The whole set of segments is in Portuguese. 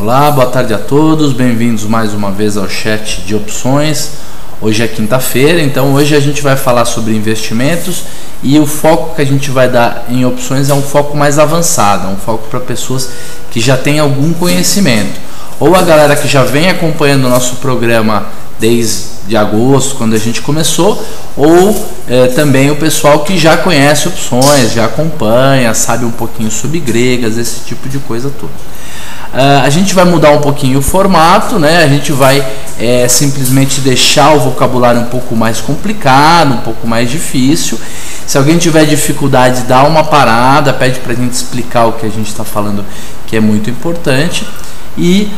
Olá, boa tarde a todos, bem-vindos mais uma vez ao chat de opções. Hoje é quinta-feira, então hoje a gente vai falar sobre investimentos e o foco que a gente vai dar em opções é um foco mais avançado, é um foco para pessoas que já têm algum conhecimento, ou a galera que já vem acompanhando o nosso programa desde agosto, quando a gente começou, ou também o pessoal que já conhece opções, já acompanha, sabe um pouquinho sobre gregas, esse tipo de coisa toda. A gente vai mudar um pouquinho o formato, né? A gente vai simplesmente deixar o vocabulário um pouco mais complicado, um pouco mais difícil. Se alguém tiver dificuldade, dá uma parada, pede para a gente explicar o que a gente está falando, que é muito importante. E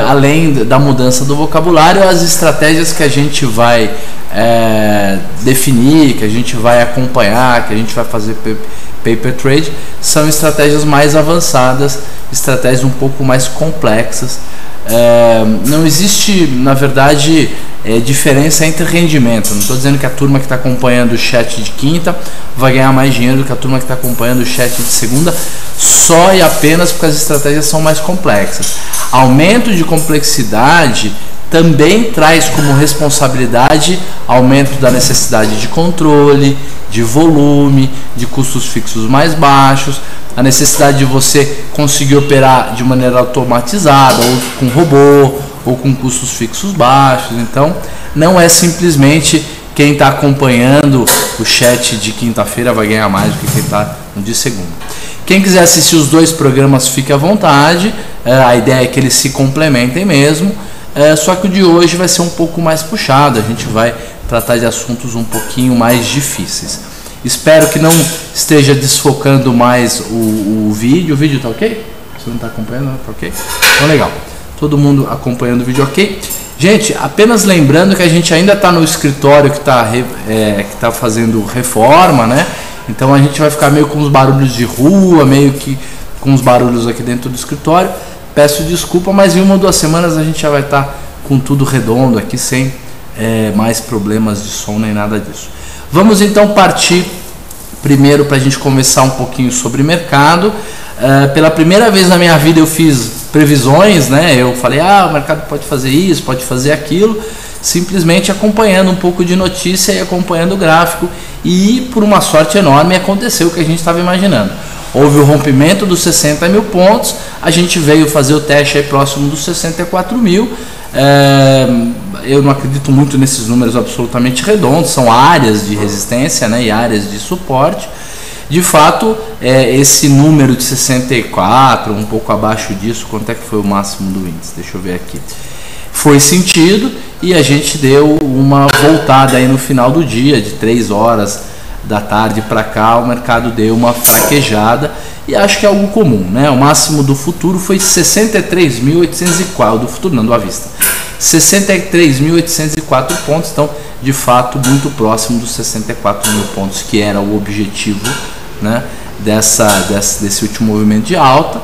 além da mudança do vocabulário, as estratégias que a gente vai definir, que a gente vai acompanhar, que a gente vai fazer paper trade, são estratégias mais avançadas, estratégias um pouco mais complexas. Não existe, na verdade, diferença entre rendimento. Não estou dizendo que a turma que está acompanhando o chat de quinta vai ganhar mais dinheiro do que a turma que está acompanhando o chat de segunda, só e apenas porque as estratégias são mais complexas. Aumento de complexidade também traz como responsabilidade aumento da necessidade de controle, de volume, de custos fixos mais baixos, a necessidade de você conseguir operar de maneira automatizada, ou com robô, ou com custos fixos baixos. Então, não é simplesmente quem está acompanhando o chat de quinta-feira vai ganhar mais do que quem está no de segunda. Quem quiser assistir os dois programas, fique à vontade. A ideia é que eles se complementem mesmo. Só que o de hoje vai ser um pouco mais puxado, a gente vai tratar de assuntos um pouquinho mais difíceis. Espero que não esteja desfocando mais o vídeo. O vídeo tá ok? Você não está acompanhando? Tá ok? Então legal, todo mundo acompanhando o vídeo ok? Gente, apenas lembrando que a gente ainda está no escritório que está fazendo reforma, né? Então a gente vai ficar meio com os barulhos de rua, meio que com os barulhos aqui dentro do escritório. Peço desculpa, mas em 1 ou 2 semanas a gente já vai estar com tudo redondo aqui, sem mais problemas de som nem nada disso. Vamos então partir primeiro para a gente conversar um pouquinho sobre mercado. Pela primeira vez na minha vida eu fiz previsões, né? Eu falei, o mercado pode fazer isso, pode fazer aquilo, simplesmente acompanhando um pouco de notícia e acompanhando o gráfico, e por uma sorte enorme aconteceu o que a gente estava imaginando. Houve o rompimento dos 60 mil pontos, a gente veio fazer o teste aí próximo dos 64 mil. Eu não acredito muito nesses números absolutamente redondos, são áreas de resistência, né, e áreas de suporte. De fato, esse número de 64, um pouco abaixo disso, quanto é que foi o máximo do índice? Deixa eu ver aqui. Foi sentido e a gente deu uma voltada aí no final do dia, de 3 horas da tarde para cá, o mercado deu uma fraquejada e acho que é algo comum, né? O máximo do futuro foi 63.804, do futuro não, do à vista, 63.804 pontos, então de fato muito próximo dos 64 mil pontos, que era o objetivo, né, desse último movimento de alta.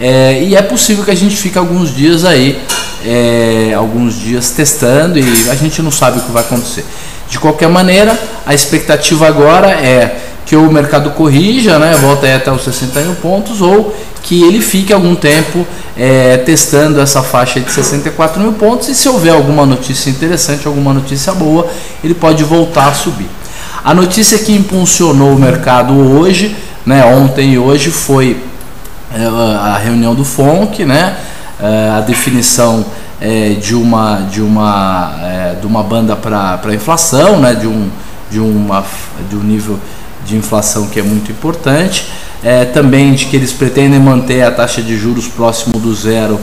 E é possível que a gente fique alguns dias aí, alguns dias testando, e a gente não sabe o que vai acontecer. De qualquer maneira, a expectativa agora é que o mercado corrija, né, volta aí até os 60 mil pontos, ou que ele fique algum tempo testando essa faixa de 64 mil pontos, e se houver alguma notícia interessante, alguma notícia boa, ele pode voltar a subir. A notícia que impulsionou o mercado hoje, né, ontem e hoje, foi a reunião do FONC, né, a definição de uma banda para a inflação, né, de um nível de inflação que é muito importante, também de que eles pretendem manter a taxa de juros próximo do zero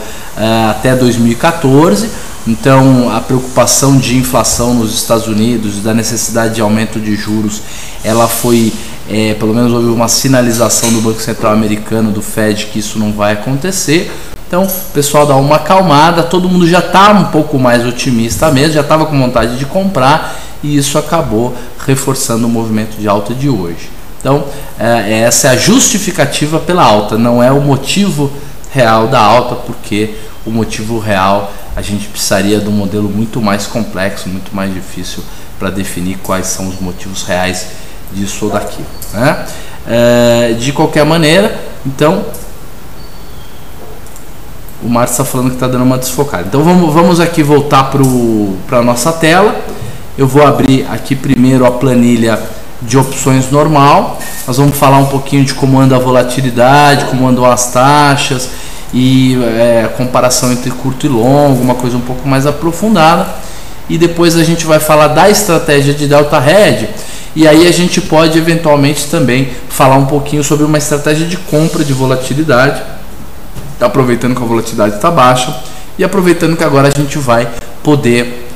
até 2014. Então a preocupação de inflação nos Estados Unidos e da necessidade de aumento de juros, ela foi, pelo menos houve uma sinalização do Banco Central americano, do Fed, que isso não vai acontecer. Então o pessoal dá uma acalmada, todo mundo já está um pouco mais otimista mesmo, já estava com vontade de comprar, e isso acabou reforçando o movimento de alta de hoje. Então essa é a justificativa pela alta, não é o motivo real da alta, porque o motivo real a gente precisaria de um modelo muito mais complexo, muito mais difícil para definir quais são os motivos reais disso ou daquilo, né? De qualquer maneira, então O Márcio está falando que está dando uma desfocada. Então vamos aqui voltar para a nossa tela. Eu vou abrir aqui primeiro a planilha de opções normal. Nós vamos falar um pouquinho de como anda a volatilidade, como andam as taxas e comparação entre curto e longo, uma coisa um pouco mais aprofundada. E depois a gente vai falar da estratégia de Delta Hedge. E aí a gente pode eventualmente também falar um pouquinho sobre uma estratégia de compra de volatilidade, aproveitando que a volatilidade está baixa e aproveitando que agora a gente vai poder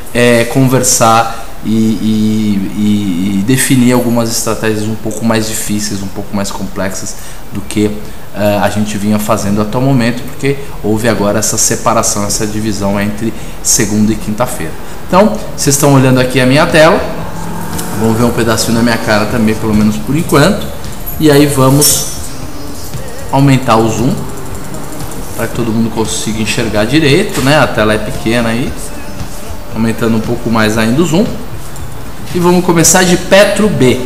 conversar e definir algumas estratégias um pouco mais difíceis, um pouco mais complexas do que a gente vinha fazendo até o momento, porque houve agora essa separação, essa divisão entre segunda e quinta-feira. Então, vocês estão olhando aqui a minha tela, vão ver um pedacinho na minha cara também, pelo menos por enquanto, e aí vamos aumentar o zoom para que todo mundo consiga enxergar direito, né? A tela é pequena aí, aumentando um pouco mais ainda o zoom. E vamos começar de Petro B.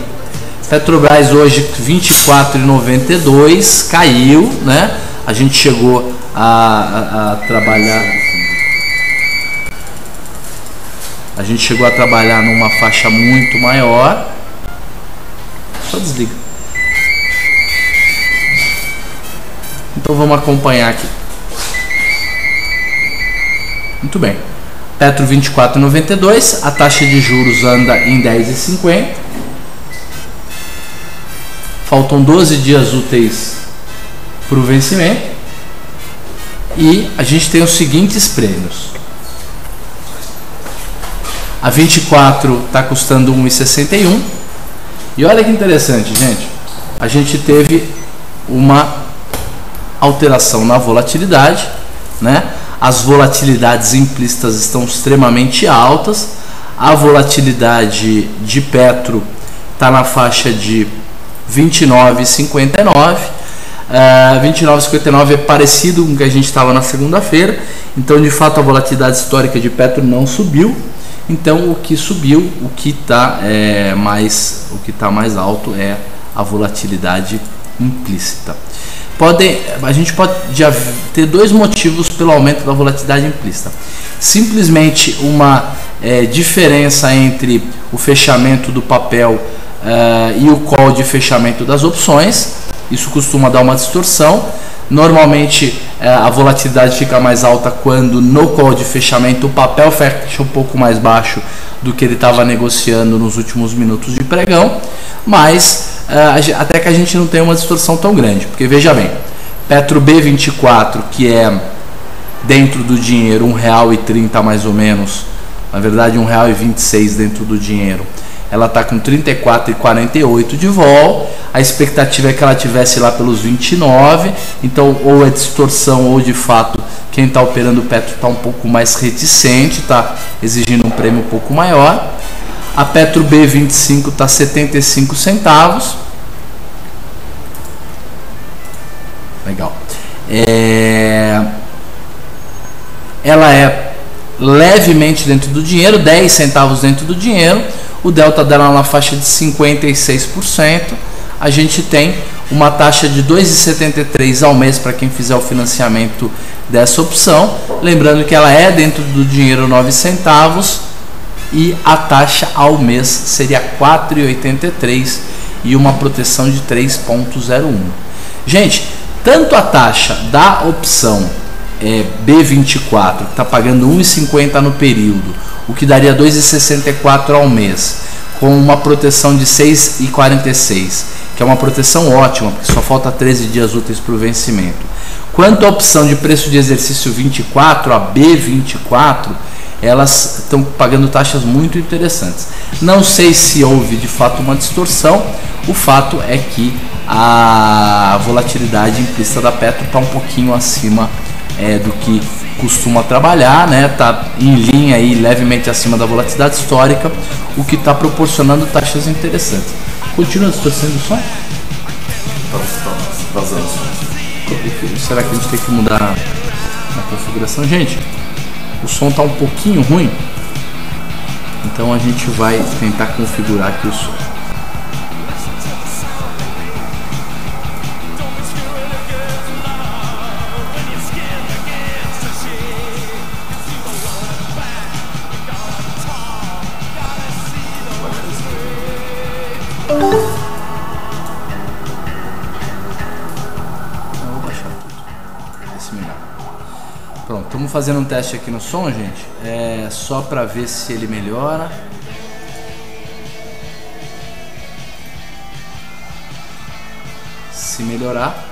Petrobras hoje 24,92, caiu, né? A gente chegou a trabalhar. A gente chegou a trabalhar numa faixa muito maior. Só desliga. Então vamos acompanhar aqui. Muito bem. Petro 24,92, a taxa de juros anda em 10,50. Faltam 12 dias úteis para o vencimento. E a gente tem os seguintes prêmios. A 24 está custando 1,61. E olha que interessante, gente. A gente teve uma alteração na volatilidade, né? As volatilidades implícitas estão extremamente altas. A volatilidade de Petro está na faixa de 29,59. 29,59 é parecido com o que a gente estava na segunda-feira. Então, de fato, a volatilidade histórica de Petro não subiu. Então, o que subiu, o que está mais alto é a volatilidade implícita. A gente pode ter dois motivos pelo aumento da volatilidade implícita. Simplesmente uma diferença entre o fechamento do papel e o call de fechamento das opções. Isso costuma dar uma distorção. Normalmente a volatilidade fica mais alta quando no call de fechamento o papel fecha um pouco mais baixo do que ele estava negociando nos últimos minutos de pregão, mas até que a gente não tem uma distorção tão grande, porque veja bem, Petro B24, que é dentro do dinheiro R$1,30 mais ou menos, na verdade R$1,26 dentro do dinheiro, ela está com 34,48 de vol. A expectativa é que ela tivesse lá pelos 29. Então, ou é distorção ou de fato quem está operando o Petro está um pouco mais reticente, está exigindo um prêmio um pouco maior. A Petro B25 está 75 centavos. Legal. Ela é levemente dentro do dinheiro, 10 centavos dentro do dinheiro. O delta dela na faixa de 56%. A gente tem uma taxa de 2,73 ao mês para quem fizer o financiamento dessa opção. Lembrando que ela é dentro do dinheiro 9 centavos e a taxa ao mês seria 4,83 e uma proteção de 3,01. Gente, tanto a taxa da opção B24, que está pagando 1,50 no período, o que daria 2,64 ao mês, com uma proteção de 6,46, que é uma proteção ótima, porque só falta 13 dias úteis para o vencimento. Quanto à opção de preço de exercício 24, a B24, elas estão pagando taxas muito interessantes. Não sei se houve de fato uma distorção, o fato é que a volatilidade implícita da Petro está um pouquinho acima do que costuma trabalhar, né? Tá em linha aí, levemente acima da volatilidade histórica, o que está proporcionando taxas interessantes. Continua distorcendo o som? Tá vazando. Será que a gente tem que mudar na configuração? Gente, o som está um pouquinho ruim, então a gente vai tentar configurar aqui o som. Pronto, estamos fazendo um teste aqui no som, gente. Só para ver se ele melhora. Se melhorar.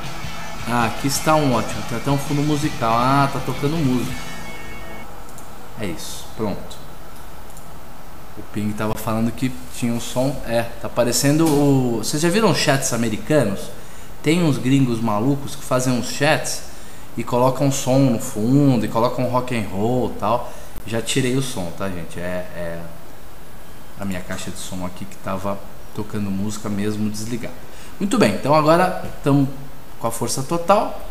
Aqui está um ótimo. Tem até um fundo musical. Tá tocando música. É isso, pronto. O Ping tava falando que tinha um som. Tá parecendo o... Vocês já viram chats americanos? Tem uns gringos malucos que fazem uns chats e colocam som no fundo e colocam rock and roll e tal. Já tirei o som, tá, gente? É a minha caixa de som aqui que tava tocando música mesmo desligada. Muito bem, então agora estamos com a força total,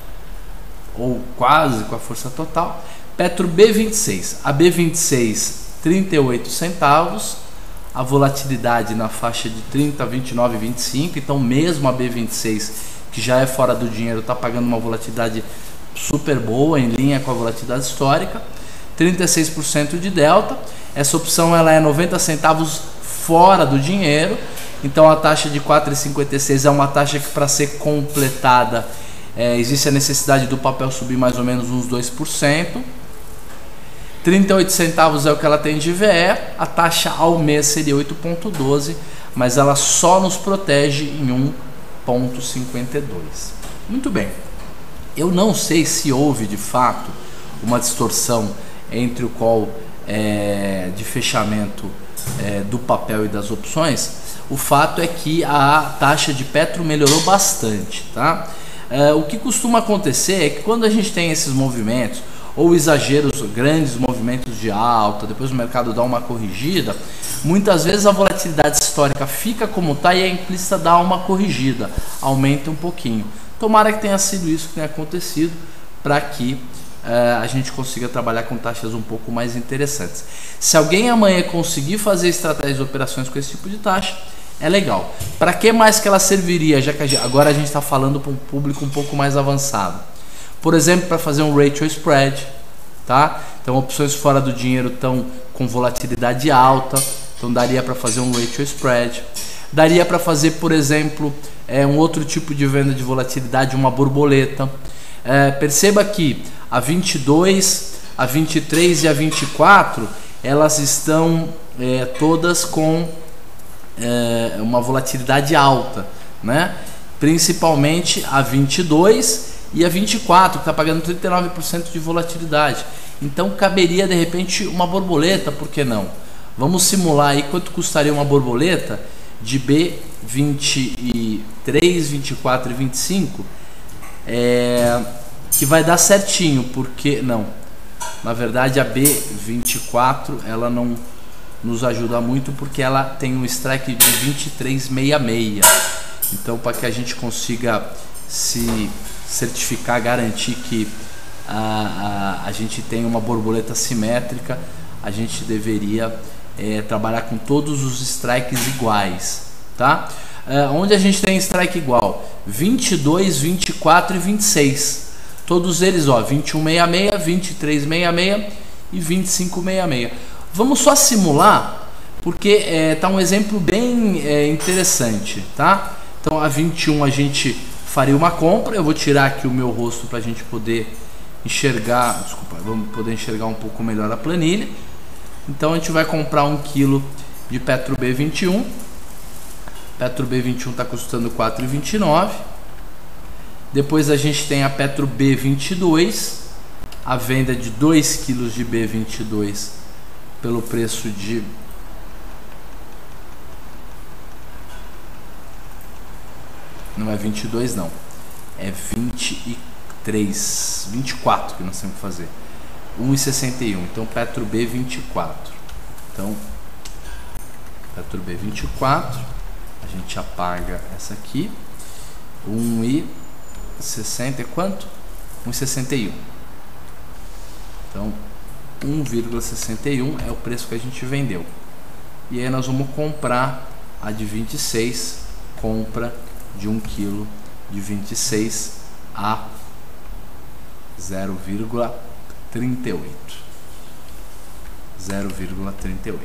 ou quase com a força total. Petro B26, a B26 38 centavos, a volatilidade na faixa de 30, 29, 25, então mesmo a B26 que já é fora do dinheiro está pagando uma volatilidade super boa, em linha com a volatilidade histórica, 36% de delta. Essa opção ela é 90 centavos fora do dinheiro, então a taxa de 4,56 é uma taxa que, para ser completada, existe a necessidade do papel subir mais ou menos uns 2%. 38 centavos é o que ela tem de VE, a taxa ao mês seria 8,12, mas ela só nos protege em 1,52. Muito bem, eu não sei se houve de fato uma distorção entre o call de fechamento do papel e das opções. O fato é que a taxa de Petro melhorou bastante, tá? O que costuma acontecer é que quando a gente tem esses movimentos ou exageros, grandes movimentos de alta, depois o mercado dá uma corrigida, muitas vezes a volatilidade histórica fica como está e a implícita dá uma corrigida, aumenta um pouquinho. Tomara que tenha sido isso que tenha acontecido, para que a gente consiga trabalhar com taxas um pouco mais interessantes. Se alguém amanhã conseguir fazer estratégias de operações com esse tipo de taxa, é legal. Para que mais que ela serviria, já que agora a gente está falando para um público um pouco mais avançado? Por exemplo, para fazer um ratio spread, tá? Então opções fora do dinheiro estão com volatilidade alta, então daria para fazer um ratio spread. Daria para fazer, por exemplo, um outro tipo de venda de volatilidade, uma borboleta. Perceba que a 22, a 23 e a 24, elas estão todas com uma volatilidade alta, né? Principalmente a 22 e a 24, que está pagando 39% de volatilidade. Então caberia de repente uma borboleta, por que não? Vamos simular aí quanto custaria uma borboleta de B23, 24 e 25, que vai dar certinho, porque não, na verdade a B24 ela não nos ajuda muito, porque ela tem um strike de 23,66. Então, para que a gente consiga se certificar, garantir que a gente tem uma borboleta simétrica, a gente deveria trabalhar com todos os strikes iguais, tá? Onde a gente tem strike igual? 22, 24 e 26. Todos eles, ó, 21,66, 23,66 e 25,66. Vamos só simular, porque tá um exemplo bem interessante, tá? Então a 21 a gente faria uma compra. Eu vou tirar aqui o meu rosto para a gente poder enxergar, desculpa, vamos poder enxergar um pouco melhor a planilha. Então a gente vai comprar 1 kg de Petro B21. Petro B21 está custando 4,29. Depois a gente tem a Petro B22, a venda de 2 kg de B22 pelo preço de não é 22 não, é 23, 24 que nós temos que fazer, 1,61. Então Petro B24, então Petro B24, a gente apaga essa aqui, 1,60 é quanto? 1,61. Então 1,61 é o preço que a gente vendeu. E aí nós vamos comprar a de 26, compra de 1 kg de 26 a 0,38. 0,38.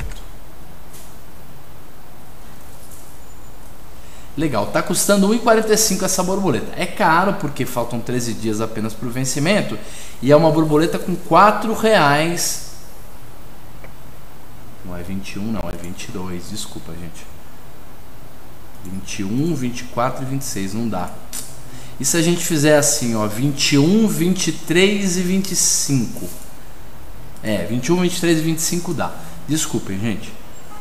Legal, tá custando R$ 1,45 essa borboleta. É caro porque faltam 13 dias apenas para o vencimento e é uma borboleta com R$ 4. Não é 21, não, é 22, desculpa, gente. 21, 24 e 26, não dá. E se a gente fizer assim, ó, 21, 23 e 25? 21, 23 e 25 dá. Desculpem, gente.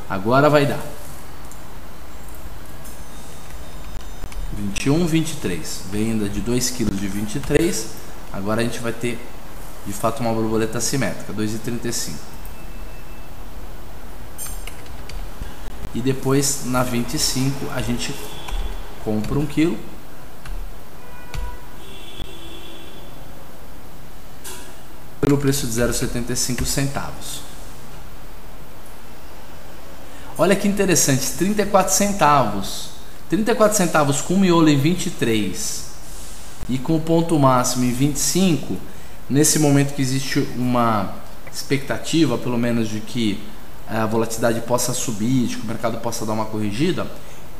Agora vai dar. 21, 23. Venda de 2 kg de 23. Agora a gente vai ter, de fato, uma borboleta assimétrica, 2,35. E depois, na 25, a gente compra 1 kg. Pelo preço de 0,75 centavos. Olha que interessante, 34 centavos. 34 centavos com miolo em 23 e com o ponto máximo em 25, nesse momento que existe uma expectativa, pelo menos, de que a volatilidade possa subir, de que o mercado possa dar uma corrigida,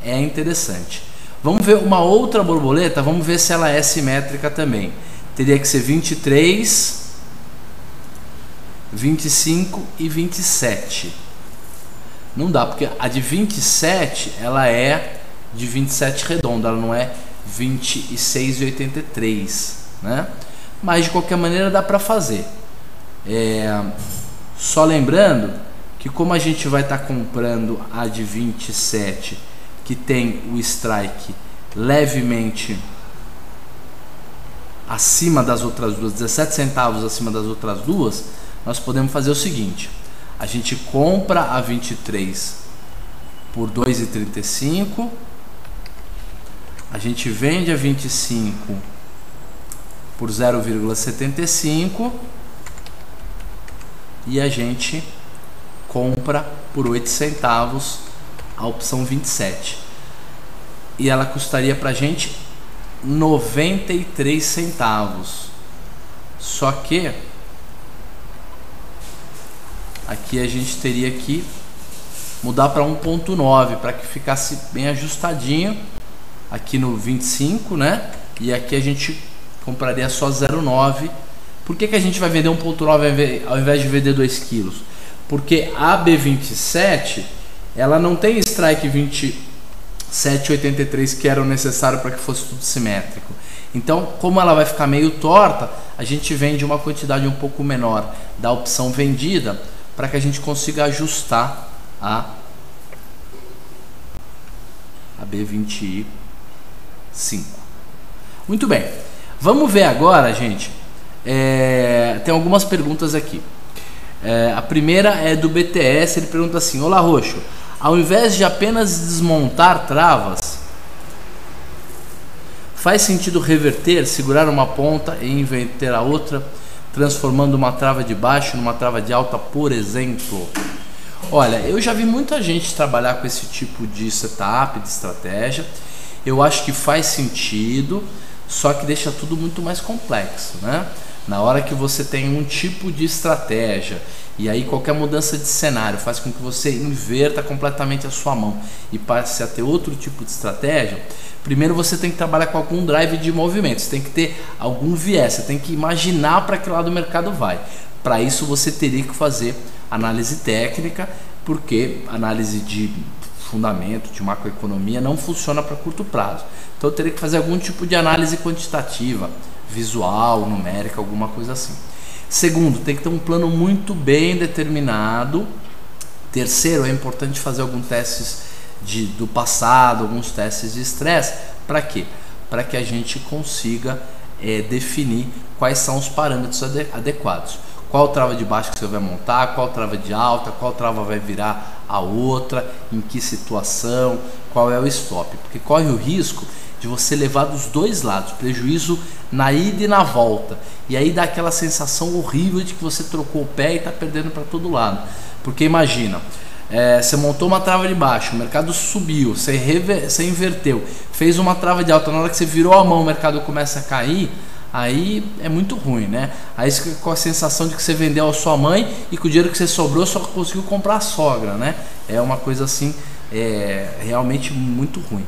é interessante. Vamos ver uma outra borboleta, vamos ver se ela é simétrica também. Teria que ser 23, 25 e 27. Não dá, porque a de 27 ela é de 27 redonda, ela não é 26,83, né? Mas de qualquer maneira dá para fazer. Só lembrando que como a gente vai estar comprando a de 27, que tem o strike levemente acima das outras duas, 17 centavos acima das outras duas, nós podemos fazer o seguinte: a gente compra a 23 por 2,35, a gente vende a 25 por 0,75 e a gente compra por 8 centavos a opção 27. E ela custaria pra gente 93 centavos. Só que aqui a gente teria que mudar para 1,9 para que ficasse bem ajustadinho aqui no 25, né? E aqui a gente compraria só 0,9. Por que a gente vai vender 1,9 ao invés de vender 2 quilos? Porque a B27 ela não tem strike 27,83 que era o necessário para que fosse tudo simétrico. Então, como ela vai ficar meio torta, a gente vende uma quantidade um pouco menor da opção vendida para que a gente consiga ajustar a B25. Muito bem, vamos ver agora, gente. Tem algumas perguntas aqui. A primeira é do BTS. Ele pergunta assim: olá, Roxo, ao invés de apenas desmontar travas, faz sentido reverter, segurar uma ponta e inverter a outra, transformando uma trava de baixo numa trava de alta, por exemplo? Olha, eu já vi muita gente trabalhar com esse tipo de setup, de estratégia. Eu acho que faz sentido, só que deixa tudo muito mais complexo, né? Na hora que você tem um tipo de estratégia e aí qualquer mudança de cenário faz com que você inverta completamente a sua mão e passe a ter outro tipo de estratégia, primeiro você tem que trabalhar com algum drive de movimento, você tem que ter algum viés, você tem que imaginar para que lado o mercado vai. Para isso você teria que fazer análise técnica, porque análise de fundamento, de macroeconomia não funciona para curto prazo. Então eu teria que fazer algum tipo de análise quantitativa, visual, numérica, alguma coisa assim. Segundo, tem que ter um plano muito bem determinado. Terceiro, é importante fazer alguns testes do passado, alguns testes de estresse. Para quê? Para que a gente consiga definir quais são os parâmetros adequados. Qual trava de baixo que você vai montar, qual trava de alta, qual trava vai virar a outra, em que situação, qual é o stop. Porque corre o risco de você levar dos dois lados, prejuízo na ida e na volta. E aí dá aquela sensação horrível de que você trocou o pé e está perdendo para todo lado. Porque imagina, você montou uma trava de baixo, o mercado subiu, você inverteu, fez uma trava de alta, na hora que você virou a mão o mercado começa a cair, aí é muito ruim, né? Aí você fica com a sensação de que você vendeu a sua mãe e com o dinheiro que você sobrou só conseguiu comprar a sogra, né? É uma coisa assim, realmente muito ruim.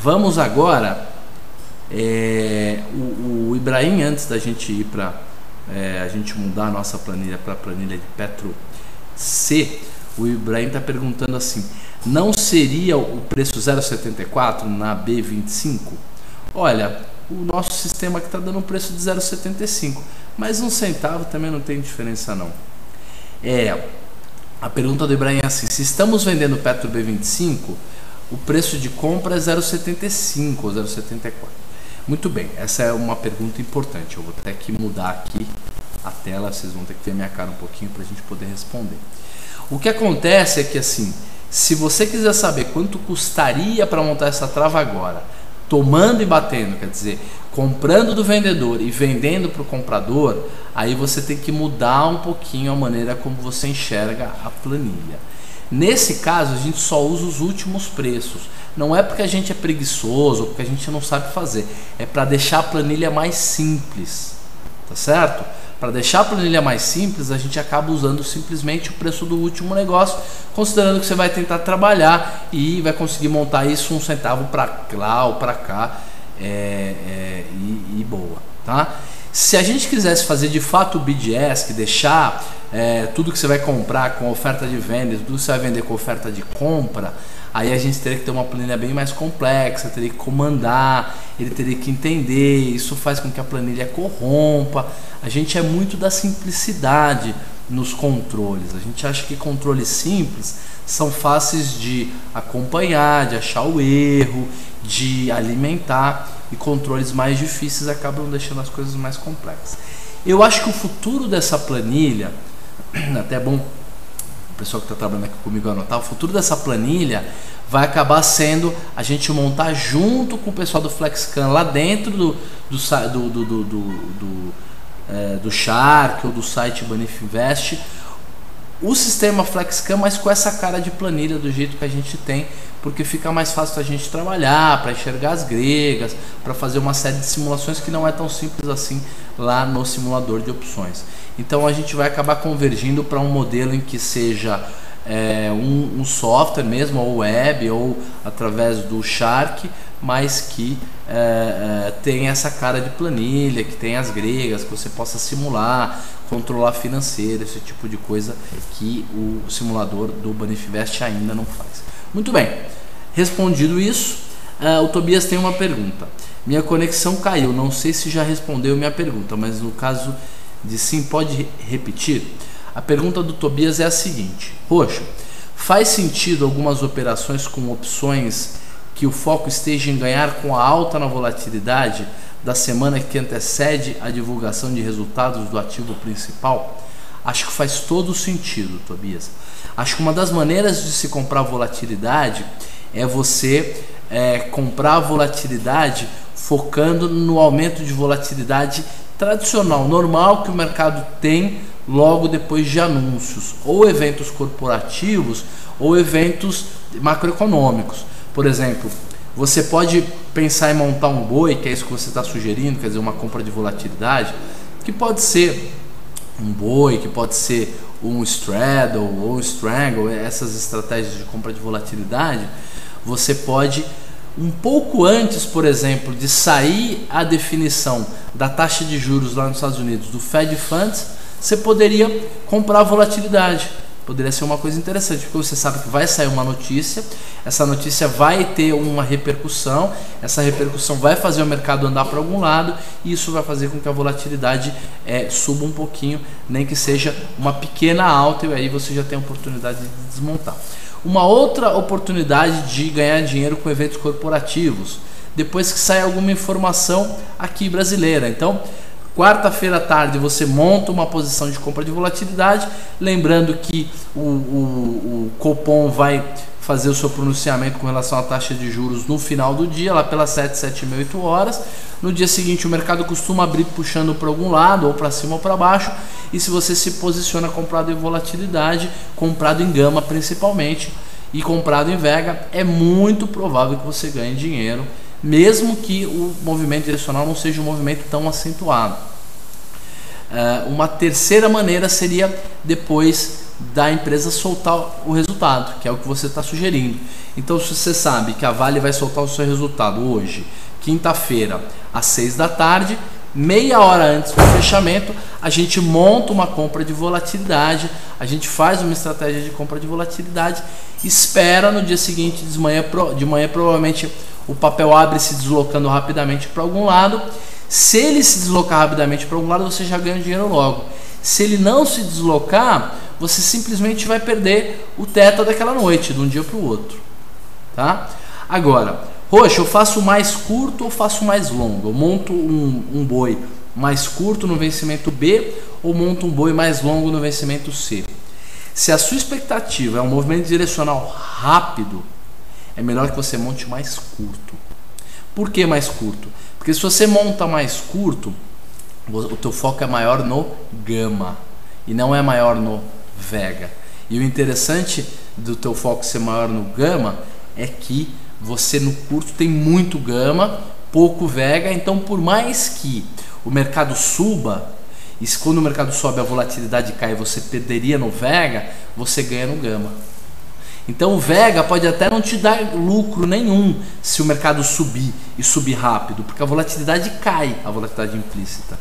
Vamos agora, o Ibrahim, antes da gente ir para a gente mudar a nossa planilha para a planilha de Petro C, o Ibrahim está perguntando assim: não seria o preço 0,74 na B25? Olha, o nosso sistema aqui está dando um preço de 0,75, mas um centavo também não tem diferença não. A pergunta do Ibrahim é assim: se estamos vendendo Petro B25, o preço de compra é 0,75 ou 0,74. Muito bem, essa é uma pergunta importante. Eu vou ter que mudar aqui a tela, vocês vão ter que ver minha cara um pouquinho para a gente poder responder. O que acontece é que, assim, se você quiser saber quanto custaria para montar essa trava agora, tomando e batendo, quer dizer, comprando do vendedor e vendendo para o comprador, aí você tem que mudar um pouquinho a maneira como você enxerga a planilha. Nesse caso, a gente só usa os últimos preços. Não é porque a gente é preguiçoso ou porque a gente não sabe fazer, é para deixar a planilha mais simples, tá certo? Para deixar a planilha mais simples, a gente acaba usando simplesmente o preço do último negócio, considerando que você vai tentar trabalhar e vai conseguir montar isso um centavo para lá ou para cá, e boa, tá? Se a gente quisesse fazer de fato o BDS, que deixar tudo que você vai comprar com oferta de venda, tudo que você vai vender com oferta de compra, aí a gente teria que ter uma planilha bem mais complexa, teria que comandar, ele teria que entender, isso faz com que a planilha corrompa. A gente é muito da simplicidade nos controles, a gente acha que controles simples são fáceis de acompanhar, de achar o erro, de alimentar, e controles mais difíceis acabam deixando as coisas mais complexas. Eu acho que o futuro dessa planilha, até é bom o pessoal que está trabalhando aqui comigo anotar, o futuro dessa planilha vai acabar sendo a gente montar junto com o pessoal do FlexCam lá dentro do Shark ou do site Banifinvest, o sistema FlexCam, mas com essa cara de planilha do jeito que a gente tem, porque fica mais fácil a gente trabalhar, para enxergar as gregas, para fazer uma série de simulações que não é tão simples assim lá no simulador de opções. Então a gente vai acabar convergindo para um modelo em que seja um software mesmo, ou web, ou através do Shark, mas que tem essa cara de planilha, que tem as gregas, que você possa simular, controlar financeiro, esse tipo de coisa que o simulador do Banifinvest ainda não faz. Muito bem, respondido isso, o Tobias tem uma pergunta. Minha conexão caiu, não sei se já respondeu minha pergunta, mas no caso de sim, pode repetir? A pergunta do Tobias é a seguinte: Roxo, faz sentido algumas operações com opções que o foco esteja em ganhar com a alta na volatilidade da semana que antecede a divulgação de resultados do ativo principal? Acho que faz todo sentido, Tobias. Acho que uma das maneiras de se comprar volatilidade é você comprar volatilidade focando no aumento de volatilidade tradicional, normal, que o mercado tem logo depois de anúncios, ou eventos corporativos, ou eventos macroeconômicos. Por exemplo, você pode pensar em montar um boi, que é isso que você está sugerindo, quer dizer, uma compra de volatilidade, que pode ser um boi, que pode ser um straddle ou um strangle, essas estratégias de compra de volatilidade. Você pode, um pouco antes, por exemplo, de sair a definição da taxa de juros lá nos Estados Unidos, do Fed Funds, você poderia comprar volatilidade. Poderia ser uma coisa interessante, porque você sabe que vai sair uma notícia, essa notícia vai ter uma repercussão, essa repercussão vai fazer o mercado andar para algum lado, e isso vai fazer com que a volatilidade suba um pouquinho, nem que seja uma pequena alta, e aí você já tem a oportunidade de desmontar. Uma outra oportunidade de ganhar dinheiro com eventos corporativos, depois que sai alguma informação aqui brasileira. Então, quarta-feira à tarde você monta uma posição de compra de volatilidade, lembrando que o Copom vai fazer o seu pronunciamento com relação à taxa de juros no final do dia, lá pelas 7, 7h30, 8 horas. No dia seguinte o mercado costuma abrir puxando para algum lado, ou para cima ou para baixo, e se você se posiciona comprado em volatilidade, comprado em gama principalmente, e comprado em vega, é muito provável que você ganhe dinheiro, mesmo que o movimento direcional não seja um movimento tão acentuado. Uma terceira maneira seria depois da empresa soltar o resultado, que é o que você está sugerindo. Então, se você sabe que a Vale vai soltar o seu resultado hoje, quinta-feira, às 6 da tarde, meia hora antes do fechamento, a gente monta uma compra de volatilidade, a gente faz uma estratégia de compra de volatilidade, espera no dia seguinte, de manhã provavelmente o papel abre se deslocando rapidamente para algum lado. Se ele se deslocar rapidamente para algum lado, você já ganha dinheiro logo. Se ele não se deslocar, você simplesmente vai perder o teto daquela noite, de um dia para o outro. Tá? Agora, Roxa, eu faço mais curto ou faço mais longo? Eu monto um boi mais curto no vencimento B ou monto um boi mais longo no vencimento C? Se a sua expectativa é um movimento direcional rápido, é melhor que você monte mais curto. Por que mais curto? Porque se você monta mais curto, o teu foco é maior no gama e não é maior no vega. E o interessante do teu foco ser maior no gama é que você no curto tem muito gama, pouco vega. Então, por mais que o mercado suba, e quando o mercado sobe a volatilidade cai e você perderia no vega, você ganha no gama. Então o vega pode até não te dar lucro nenhum se o mercado subir e subir rápido, porque a volatilidade cai, a volatilidade implícita.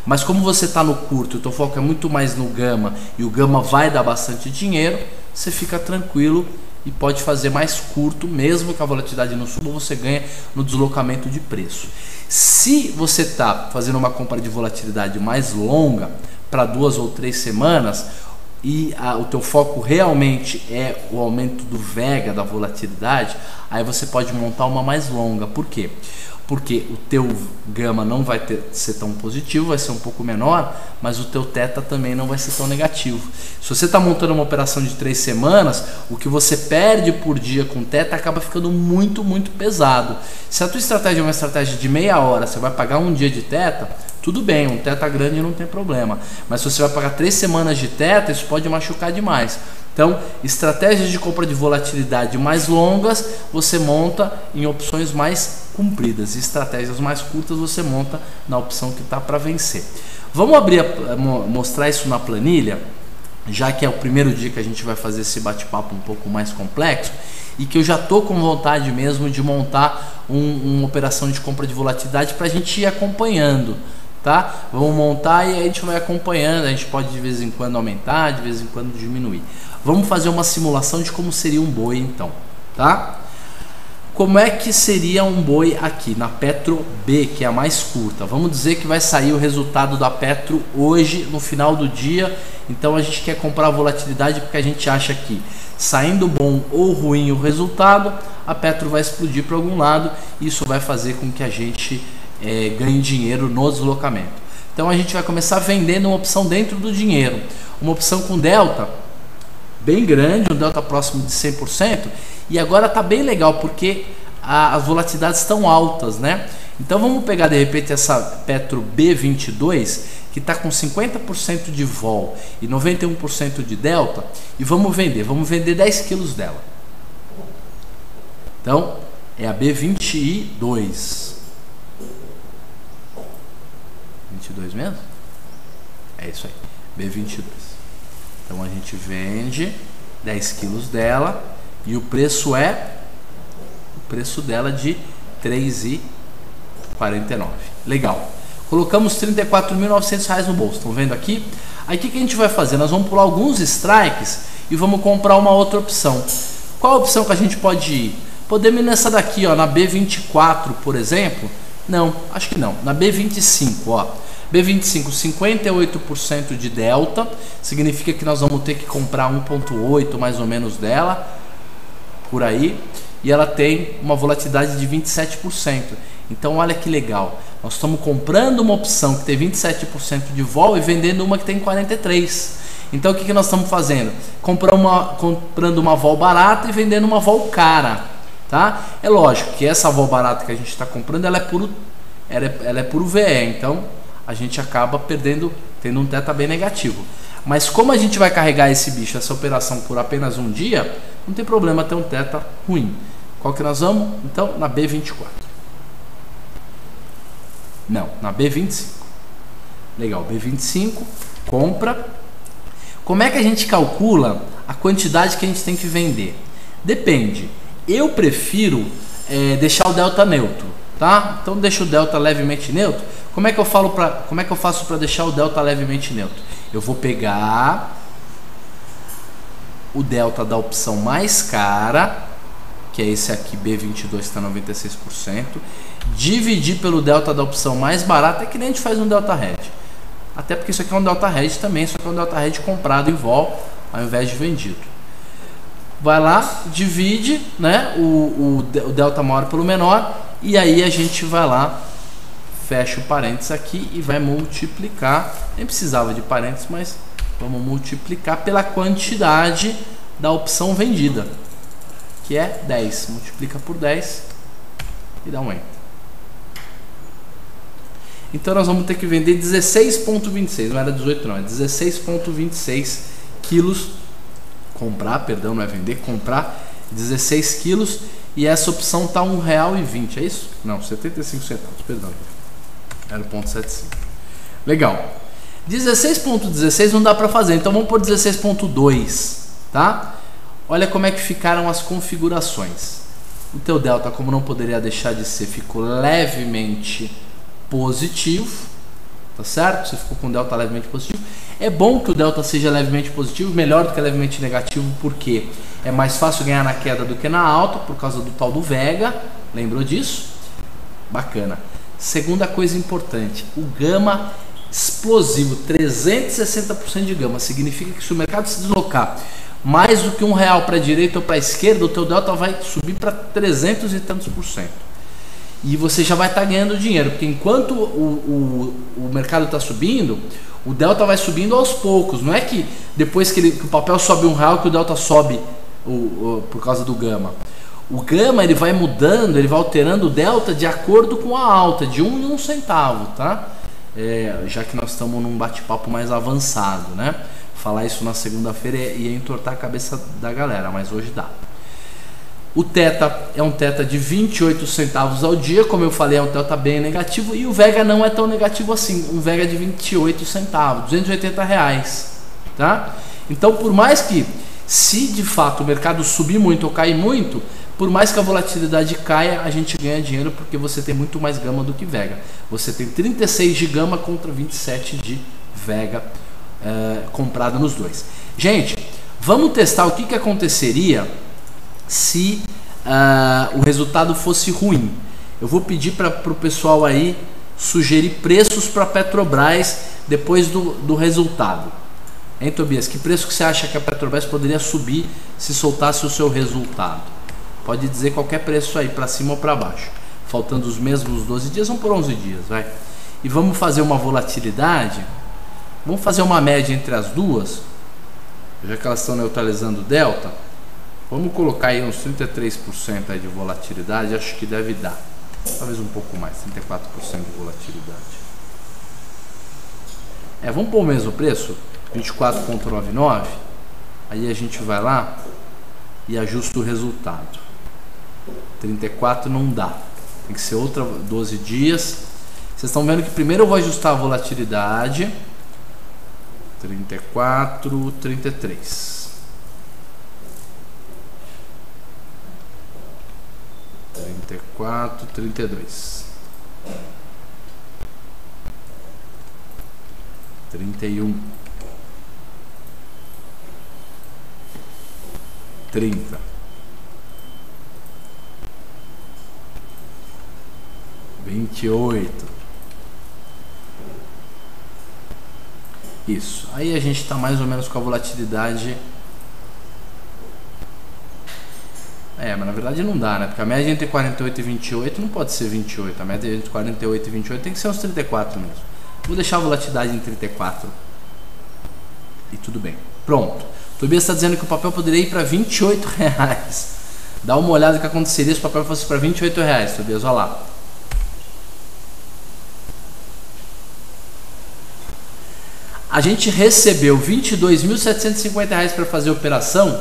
Mas como você está no curto, o teu foco é muito mais no gama e o gama vai dar bastante dinheiro, você fica tranquilo e pode fazer mais curto, mesmo que a volatilidade não suba, você ganha no deslocamento de preço. Se você está fazendo uma compra de volatilidade mais longa, para 2 ou 3 semanas, e o teu foco realmente é o aumento do vega, da volatilidade, aí você pode montar uma mais longa. Por quê? Porque o teu gama não vai ser tão positivo, vai ser um pouco menor, mas o teu teta também não vai ser tão negativo. Se você está montando uma operação de 3 semanas, o que você perde por dia com teta acaba ficando muito, muito pesado. Se a tua estratégia é uma estratégia de meia hora, você vai pagar um dia de teta, tudo bem, um teta grande não tem problema. Mas se você vai pagar 3 semanas de teta, isso pode machucar demais. Então, estratégias de compra de volatilidade mais longas, você monta em opções mais compridas. E estratégias mais curtas, você monta na opção que está para vencer. Vamos mostrar isso na planilha, já que é o primeiro dia que a gente vai fazer esse bate-papo um pouco mais complexo e que eu já estou com vontade mesmo de montar uma operação de compra de volatilidade para a gente ir acompanhando. Tá? Vamos montar e aí a gente vai acompanhando, a gente pode de vez em quando aumentar, de vez em quando diminuir. Vamos fazer uma simulação de como seria um boi então, tá? Como é que seria um boi aqui na Petro B, que é a mais curta? Vamos dizer que vai sair o resultado da Petro hoje no final do dia, então a gente quer comprar a volatilidade porque a gente acha que saindo bom ou ruim o resultado, a Petro vai explodir para algum lado e isso vai fazer com que a gente ganhe dinheiro no deslocamento. Então a gente vai começar vendendo uma opção dentro do dinheiro, uma opção com delta bem grande, um delta próximo de 100%, e agora está bem legal porque as volatilidades estão altas, né? Então vamos pegar de repente essa Petro B22 que está com 50% de vol e 91% de delta e vamos vender 10 quilos dela. Então é a B22. 22 mesmo? É isso aí, B22. Então a gente vende 10 quilos dela e o preço dela de R$3,49. Legal. Colocamos R$34.900 no bolso. Estão vendo aqui? Aí o que a gente vai fazer? Nós vamos pular alguns strikes e vamos comprar uma outra opção. Qual a opção que a gente pode ir? Podemos ir nessa daqui, ó, na B24, por exemplo? Não, acho que não. Na B25, ó. B25, 58% de delta, significa que nós vamos ter que comprar 1,8 mais ou menos dela, por aí, e ela tem uma volatilidade de 27%. Então olha que legal, nós estamos comprando uma opção que tem 27% de vol e vendendo uma que tem 43%. Então o que nós estamos fazendo? Comprando uma vol barata e vendendo uma vol cara. Tá? É lógico que essa vol barata que a gente está comprando, ela é puro VE, então a gente acaba tendo um teta bem negativo. Mas como a gente vai carregar esse bicho, essa operação por apenas um dia, não tem problema ter um teta ruim. Qual que nós vamos? Então na B24. Não, na B25. Legal, B25, compra. Como é que a gente calcula a quantidade que a gente tem que vender? Depende. Eu prefiro deixar o delta neutro, tá? Então deixa o delta levemente neutro. Como é que eu faço para deixar o delta levemente neutro? Eu vou pegar o delta da opção mais cara, que é esse aqui, B22, está 96%, dividir pelo delta da opção mais barata, é que nem a gente faz um delta hedge. Até porque isso aqui é um delta hedge também, só que é um delta hedge comprado em vol ao invés de vendido. Vai lá, divide, né, o delta maior pelo menor, e aí a gente vai lá, fecha o parênteses aqui e vai multiplicar. Nem precisava de parênteses, mas vamos multiplicar pela quantidade da opção vendida, que é 10. Multiplica por 10 e dá um enter. Então nós vamos ter que vender 16,26, não era 18 não, é 16,26 quilos. Comprar, perdão, não é vender, comprar 16 quilos, e essa opção tá R$1,20, é isso? Não, 75 centavos, perdão. Era 0,75. Legal. 16,16 não dá para fazer, então vamos por 16,2, tá? Olha como é que ficaram as configurações. O teu delta, como não poderia deixar de ser, ficou levemente positivo, tá certo? Você ficou com delta levemente positivo. É bom que o delta seja levemente positivo, melhor do que levemente negativo, porque é mais fácil ganhar na queda do que na alta, por causa do tal do Vega. Lembrou disso? Bacana. Segunda coisa importante, o gama explosivo, 360% de gama, significa que se o mercado se deslocar mais do que R$1 para a direita ou para a esquerda, o teu delta vai subir para 300 e tantos por cento. E você já vai estar ganhando dinheiro, porque enquanto o mercado está subindo, o delta vai subindo aos poucos. Não é que depois que o papel sobe R$1 que o delta sobe por causa do gama. O gama ele vai mudando, ele vai alterando o delta de acordo com a alta, de 1 em 1 centavo, tá? Já que nós estamos num bate-papo mais avançado, né? Falar isso na segunda-feira ia entortar a cabeça da galera, mas hoje dá. O teta é um teta de 28 centavos ao dia, como eu falei, é um teta bem negativo, e o Vega não é tão negativo assim, um Vega de 28 centavos, R$280, tá? Então, por mais que, se de fato o mercado subir muito ou cair muito, por mais que a volatilidade caia, a gente ganha dinheiro porque você tem muito mais gama do que Vega. Você tem 36 de gama contra 27 de Vega comprado nos dois. Gente, vamos testar o que aconteceria se o resultado fosse ruim. Eu vou pedir para o pessoal aí sugerir preços para a Petrobras depois do resultado. Hein, Tobias? Que preço que você acha que a Petrobras poderia subir se soltasse o seu resultado? Pode dizer qualquer preço aí, para cima ou para baixo. Faltando os mesmos 12 dias, vamos por 11 dias, vai. E vamos fazer uma volatilidade. Vamos fazer uma média entre as duas, já que elas estão neutralizando o delta. Vamos colocar aí uns 33% aí de volatilidade, acho que deve dar. Talvez um pouco mais, 34% de volatilidade. Vamos pôr o mesmo preço, 24,99. Aí a gente vai lá e ajusta o resultado. 34 não dá, tem que ser outra 12 dias. Vocês estão vendo que primeiro eu vou ajustar a volatilidade. 34, 33. 34, 32. 31. 30. 28. Isso. Aí a gente está mais ou menos com a volatilidade. Mas na verdade não dá, né? Porque a média entre 48 e 28 não pode ser 28. A média entre 48 e 28 tem que ser uns 34 mesmo. Vou deixar a volatilidade em 34. E tudo bem. Pronto. O Tobias está dizendo que o papel poderia ir para R$28. Dá uma olhada no que aconteceria se o papel fosse para R$28, Tobias. Olha lá. A gente recebeu R$22.750 para fazer a operação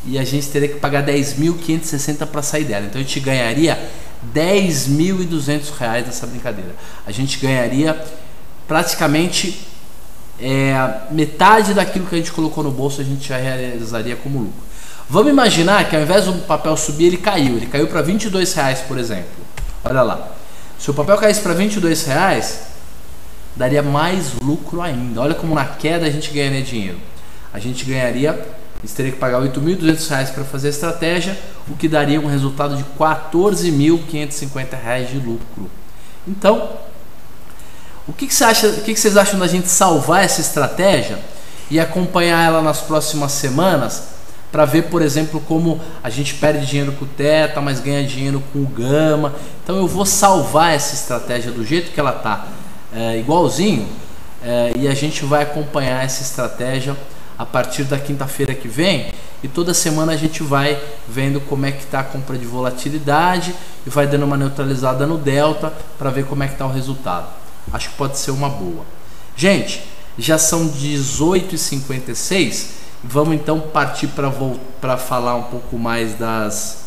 e a gente teria que pagar R$10.560 para sair dela. Então a gente ganharia R$10.200 nessa brincadeira. A gente ganharia praticamente metade daquilo que a gente colocou no bolso a gente já realizaria como lucro. Vamos imaginar que ao invés do papel subir, ele caiu para R$22, por exemplo. Olha lá, se o papel caísse para R$22, daria mais lucro ainda. Olha como na queda a gente ganharia dinheiro. A gente teria que pagar R$8.200 para fazer a estratégia, o que daria um resultado de R$14.550 de lucro. Então, o que vocês acham da gente salvar essa estratégia e acompanhar ela nas próximas semanas para ver, por exemplo, como a gente perde dinheiro com o Theta, mas ganha dinheiro com o Gama? Então eu vou salvar essa estratégia do jeito que ela está, igualzinho, e a gente vai acompanhar essa estratégia a partir da quinta-feira que vem, e toda semana a gente vai vendo como é que está a compra de volatilidade e vai dando uma neutralizada no delta para ver como é que está o resultado. Acho que pode ser uma boa. Gente, já são 18h56. Vamos então partir para falar um pouco mais dos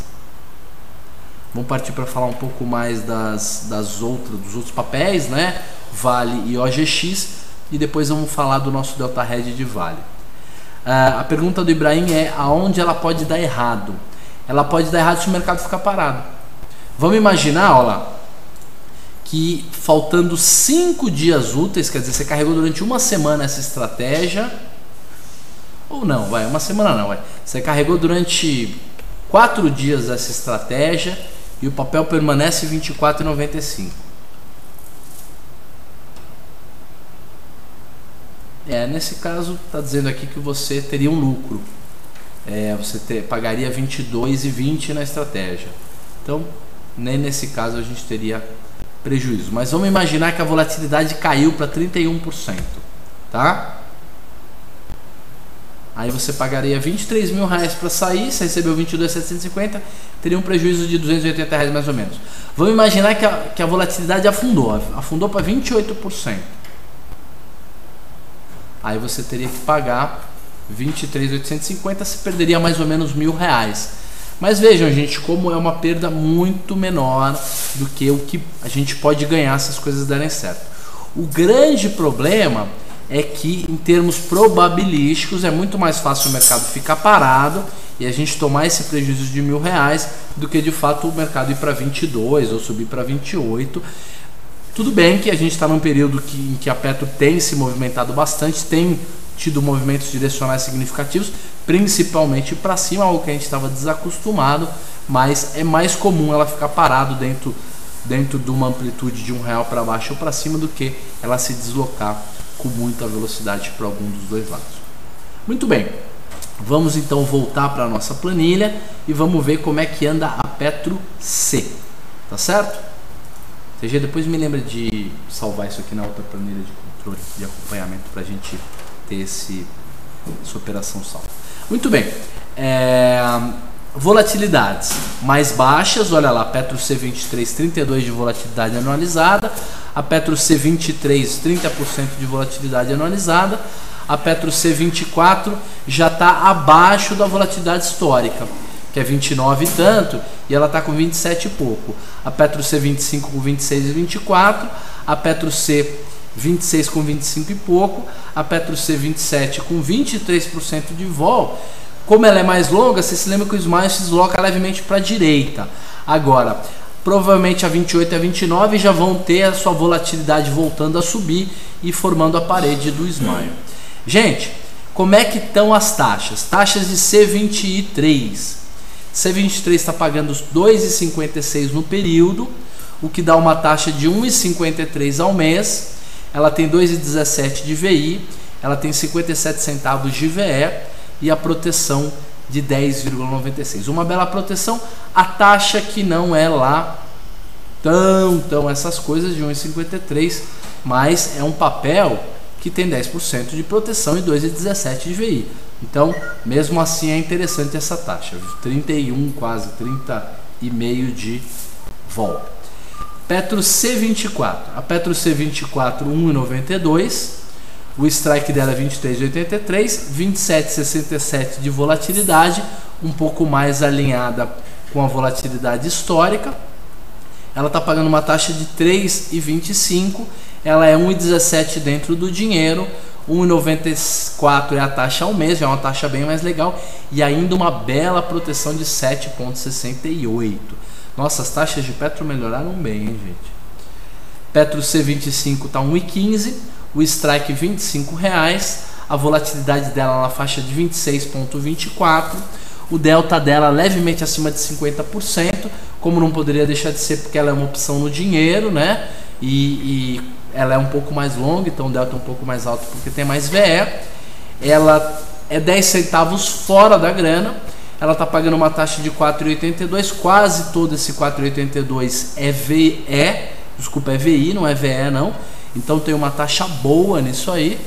outros papéis, né? Vale e OGX, e depois vamos falar do nosso Delta Red de Vale. A pergunta do Ibrahim é: aonde ela pode dar errado? Ela pode dar errado se o mercado ficar parado. Vamos imaginar, olha lá, que faltando 5 dias úteis, quer dizer, você carregou durante uma semana essa estratégia, ou não, uma semana não, você carregou durante 4 dias essa estratégia e o papel permanece R$ 24,95. Nesse caso está dizendo aqui que você teria um lucro, você pagaria R$ 22,20 na estratégia. Então, nem nesse caso a gente teria prejuízo. Mas vamos imaginar que a volatilidade caiu para 31%, tá? Aí você pagaria R$23 mil para sair, você recebeu 22.750, teria um prejuízo de R$280 mais ou menos. Vamos imaginar que a volatilidade afundou para 28%. Aí você teria que pagar 23.850, você perderia mais ou menos R$1.000. Mas vejam, gente, como é uma perda muito menor do que o que a gente pode ganhar se as coisas derem certo. O grande problema é que, em termos probabilísticos, é muito mais fácil o mercado ficar parado e a gente tomar esse prejuízo de R$1.000 do que, de fato, o mercado ir para 22 ou subir para 28. Tudo bem que a gente está num período em que a Petro tem se movimentado bastante, tem tido movimentos direcionais significativos, principalmente para cima, algo que a gente estava desacostumado, mas é mais comum ela ficar parado dentro de uma amplitude de R$1 para baixo ou para cima do que ela se deslocar com muita velocidade para algum dos dois lados. Muito bem, vamos então voltar para a nossa planilha e vamos ver como é que anda a Petro C, tá certo? TG, depois me lembra de salvar isso aqui na outra planilha de controle de acompanhamento para a gente ter essa operação salva. Muito bem, volatilidades mais baixas, olha lá, Petro C23, 32% de volatilidade anualizada, a Petro C23, 30% de volatilidade anualizada, a Petro C24 já está abaixo da volatilidade histórica, que é 29 e tanto, e ela está com 27 e pouco. A Petro C25 com 26 e 24, a Petro C26 com 25 e pouco, a Petro C27 com 23% de vol. Como ela é mais longa, você se lembra que o Smile se desloca levemente para a direita. Agora, provavelmente a 28 e a 29 já vão ter a sua volatilidade voltando a subir e formando a parede do Smile. Gente, como é que estão as taxas? Taxas de C23. C23 está pagando 2,56 no período, o que dá uma taxa de 1,53 ao mês. Ela tem 2,17 de VI, ela tem 57 centavos de VE e a proteção de 10,96. Uma bela proteção, a taxa que não é lá tão essas coisas de 1,53, mas é um papel que tem 10% de proteção e 2,17 de VI. Então, mesmo assim é interessante essa taxa, 31, quase 30,5 de vol. Petro C24, a Petro C24 1,92, o strike dela é 23,83, 27,67 de volatilidade, um pouco mais alinhada com a volatilidade histórica. Ela está pagando uma taxa de 3,25, ela é 1,17 dentro do dinheiro, 1,94 é a taxa ao mês, já é uma taxa bem mais legal, e ainda uma bela proteção de 7,68. Nossa, as taxas de Petro melhoraram bem, hein, gente? Petro C25 está 1,15, o strike R$25, a volatilidade dela na faixa de 26,24, o delta dela levemente acima de 50%, como não poderia deixar de ser porque ela é uma opção no dinheiro, né? E ela é um pouco mais longa, então o delta é um pouco mais alto porque tem mais VE. Ela é 10 centavos fora da grana, ela está pagando uma taxa de 4,82, quase todo esse 4,82 é VE, desculpa, é VI, não é VE não, então tem uma taxa boa nisso aí,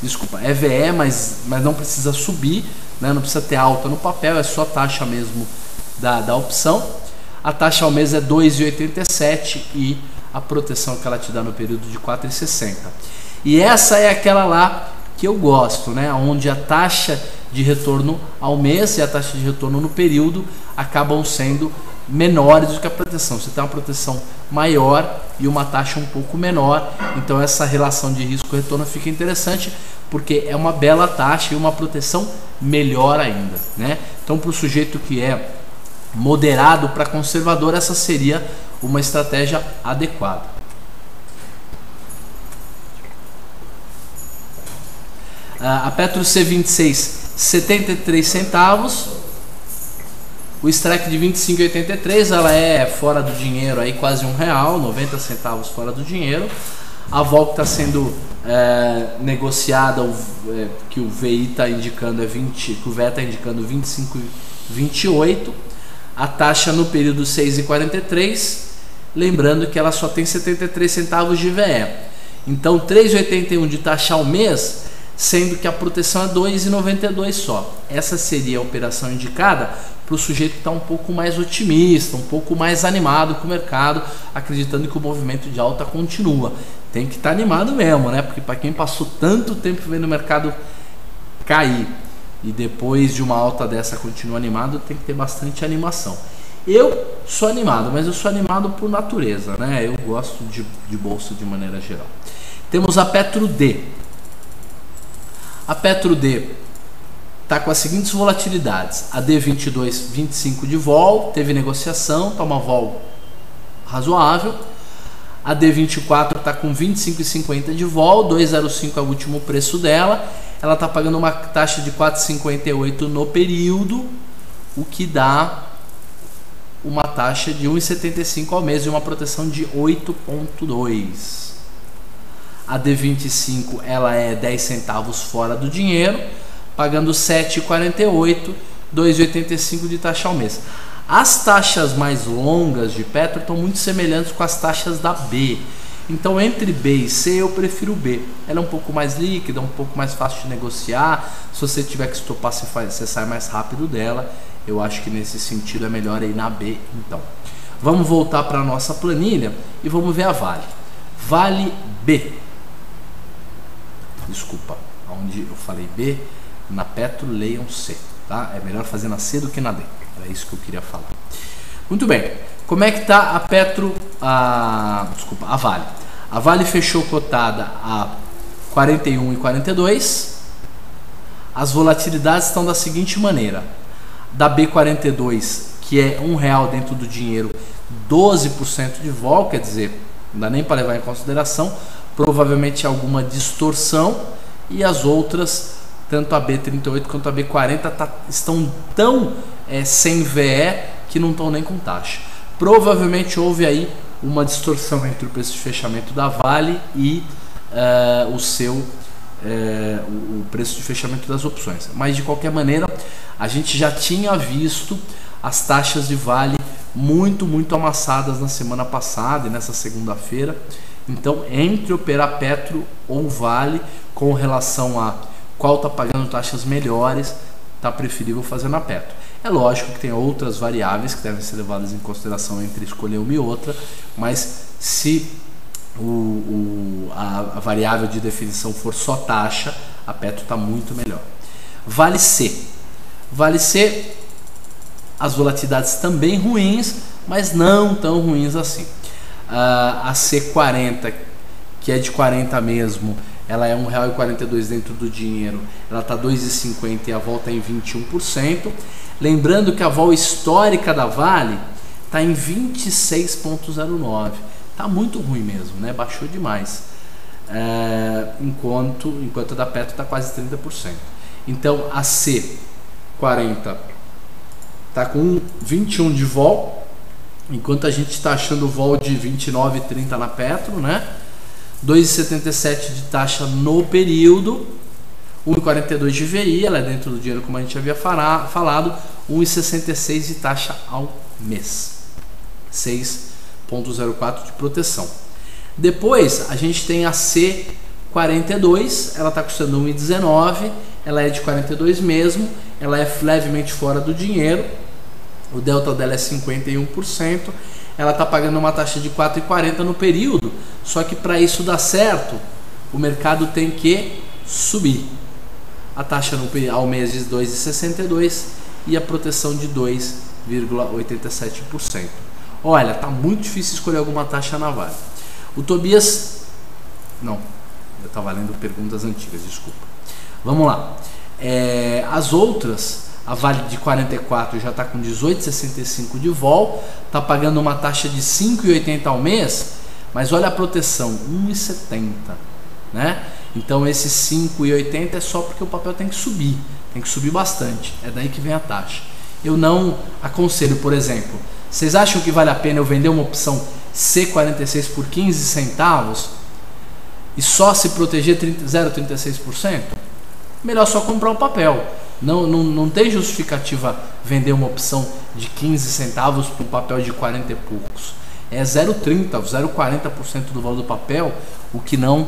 desculpa, é VE, mas não precisa subir, né? Não precisa ter alta no papel, é só a taxa mesmo da opção. A taxa ao mês é 2,87 e a proteção que ela te dá no período de 4,60. E essa é aquela lá que eu gosto, né? Onde a taxa de retorno ao mês e a taxa de retorno no período acabam sendo menores do que a proteção. Você tem uma proteção maior e uma taxa um pouco menor, então essa relação de risco-retorno fica interessante, porque é uma bela taxa e uma proteção melhor ainda, né? Então, para o sujeito que é moderado para conservador, essa seria uma estratégia adequada. A Petro C26, 73 centavos. O strike de 25,83, ela é fora do dinheiro aí quase R$1, 90 centavos fora do dinheiro. A vol que está sendo negociada, que o VI está indicando que o VE está indicando 25,28. A taxa no período 6,43, lembrando que ela só tem 73 centavos de VE. Então 3,81 de taxa ao mês, sendo que a proteção é 2,92 só. Essa seria a operação indicada para o sujeito que está um pouco mais otimista, um pouco mais animado com o mercado, acreditando que o movimento de alta continua. Tem que estar animado mesmo, né? Porque para quem passou tanto tempo vendo o mercado cair e depois de uma alta dessa continua animado, tem que ter bastante animação. Eu sou animado, mas eu sou animado por natureza, né? Eu gosto de bolsa de maneira geral. Temos a Petro D. A Petro D está com as seguintes volatilidades: a D22, 25 de vol, teve negociação, está uma vol razoável. A D24 está com 25,50 de vol, 2,05 é o último preço dela. Ela está pagando uma taxa de 4,58 no período, o que dá uma taxa de 1,75 ao mês e uma proteção de 8,2. A D25 ela é 10 centavos fora do dinheiro, pagando 7,48, 2,85 de taxa ao mês. As taxas mais longas de Petro estão muito semelhantes com as taxas da B. Então, entre B e C, eu prefiro B. Ela é um pouco mais líquida, um pouco mais fácil de negociar. Se você tiver que estopar, você sai mais rápido dela. Eu acho que nesse sentido é melhor ir na B, então. Vamos voltar para a nossa planilha e vamos ver a Vale. Vale B. Desculpa, onde eu falei B, na Petro leiam C, tá? É melhor fazer na C do que na D. Era isso que eu queria falar. Muito bem. Como é que está a Petro, a Vale? A Vale fechou cotada a 41,42. As volatilidades estão da seguinte maneira: da B42, que é R$1 dentro do dinheiro, 12% de vol, quer dizer, não dá nem para levar em consideração, provavelmente alguma distorção, e as outras, tanto a B38 quanto a B40, estão tão sem VE que não estão nem com taxa. Provavelmente houve aí uma distorção entre o preço de fechamento da Vale e o preço de fechamento das opções. Mas de qualquer maneira, a gente já tinha visto as taxas de Vale muito amassadas na semana passada e nessa segunda-feira. Então, entre operar Petro ou Vale, com relação a qual está pagando taxas melhores, está preferível fazer na Petro. É lógico que tem outras variáveis que devem ser levadas em consideração entre escolher uma e outra, mas se a variável de definição for só taxa, a Petro está muito melhor. Vale C. Vale C, as volatilidades também ruins, mas não tão ruins assim. A C40, que é de 40 mesmo, ela é R$ 1,42 dentro do dinheiro, ela está 2,50 e a vol está em 21%. Lembrando que a vol histórica da Vale está em 26,09. Está muito ruim mesmo, né? Baixou demais. Enquanto a da Petro está quase 30%. Então a C40 está com 21 de vol, enquanto a gente está achando vol de 29,30 na Petro, né? 2,77 de taxa no período, 1,42 de VI, ela é dentro do dinheiro como a gente havia falado, 1,66 de taxa ao mês, 6,04 de proteção. Depois a gente tem a C42, ela está custando 1,19, ela é de 42 mesmo, ela é levemente fora do dinheiro, o delta dela é 51%, ela está pagando uma taxa de 4,40 no período, só que para isso dar certo, o mercado tem que subir. A taxa ao mês de 2,62 e a proteção de 2,87%. Olha, tá muito difícil escolher alguma taxa na Vale. O Tobias... Não, eu estava lendo perguntas antigas, desculpa. Vamos lá. As outras... A Vale de 44 já está com 18,65 de vol, está pagando uma taxa de 5,80 ao mês, mas olha a proteção, 1,70, né? Então esse 5,80 é só porque o papel tem que subir bastante, é daí que vem a taxa. Eu não aconselho, por exemplo, vocês acham que vale a pena eu vender uma opção C46 por 15 centavos e só se proteger 0,36%? Melhor só comprar o papel. Não tem justificativa vender uma opção de 15 centavos por um papel de 40 e poucos. É 0,30%, 0,40% do valor do papel, o que não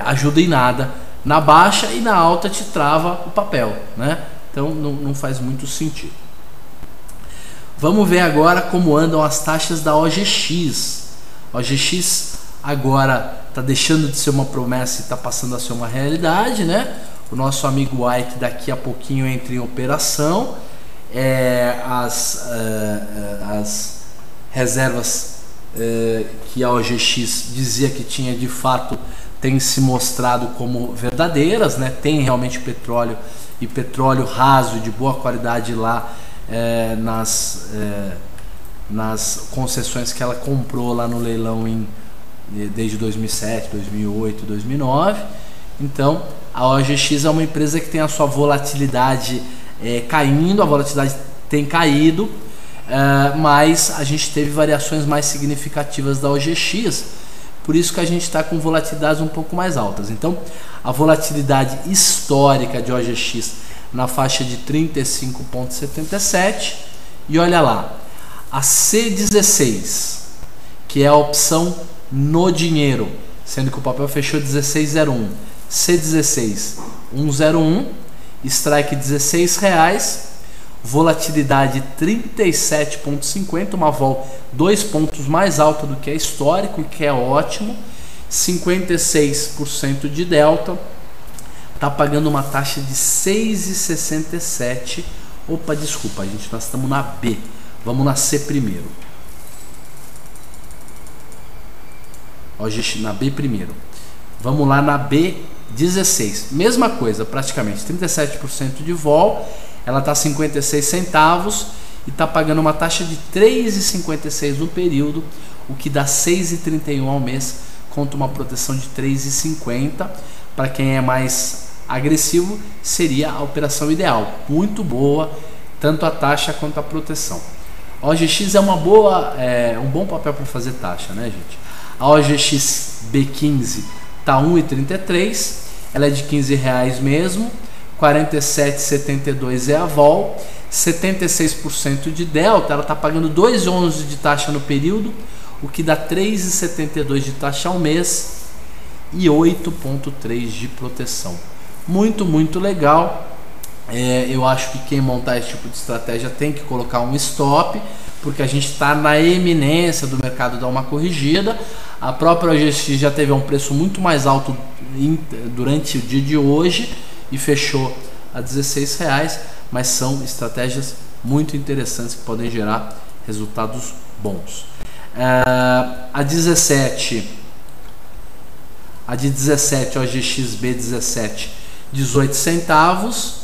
ajuda em nada. Na baixa e na alta te trava o papel, né? Então não faz muito sentido. Vamos ver agora como andam as taxas da OGX. A OGX agora está deixando de ser uma promessa e está passando a ser uma realidade, né? O nosso amigo Ike daqui a pouquinho entra em operação. As reservas que a OGX dizia que tinha de fato têm se mostrado como verdadeiras, né? Tem realmente petróleo e petróleo raso de boa qualidade lá nas concessões que ela comprou lá no leilão desde 2007, 2008, 2009. Então a OGX é uma empresa que tem a sua volatilidade caindo, a volatilidade tem caído, mas a gente teve variações mais significativas da OGX, por isso que a gente está com volatilidades um pouco mais altas. Então a volatilidade histórica de OGX na faixa de 35,77, e olha lá, a C16, que é a opção no dinheiro, sendo que o papel fechou 16,01, C16 1,01, strike R$16, volatilidade 37,50, uma vol 2 pontos mais alta do que é histórico, que é ótimo, 56% de delta, está pagando uma taxa de 6,67. Opa, desculpa, nós estamos na B, vamos na C primeiro. Na B primeiro. Vamos lá na B16. Mesma coisa, praticamente 37% de vol. Ela está 56 centavos e está pagando uma taxa de 3,56 no período, o que dá 6,31 ao mês, contra uma proteção de 3,50. Para quem é mais agressivo, seria a operação ideal. Muito boa, tanto a taxa quanto a proteção. A OGX é um bom papel para fazer taxa, né, gente? A OGX B15 está 1,33, ela é de R$15 mesmo, 47,72 é a vol, 76% de delta, ela está pagando 2,11 de taxa no período, o que dá 3,72 de taxa ao mês e 8,3 de proteção. Muito, muito legal. Eu acho que quem montar esse tipo de estratégia tem que colocar um stop, porque a gente está na eminência do mercado dar uma corrigida. A própria OGX já teve um preço muito mais alto durante o dia de hoje e fechou a R$16, mas são estratégias muito interessantes que podem gerar resultados bons. A 17 A de 17 é o OGXB 17, 18 centavos.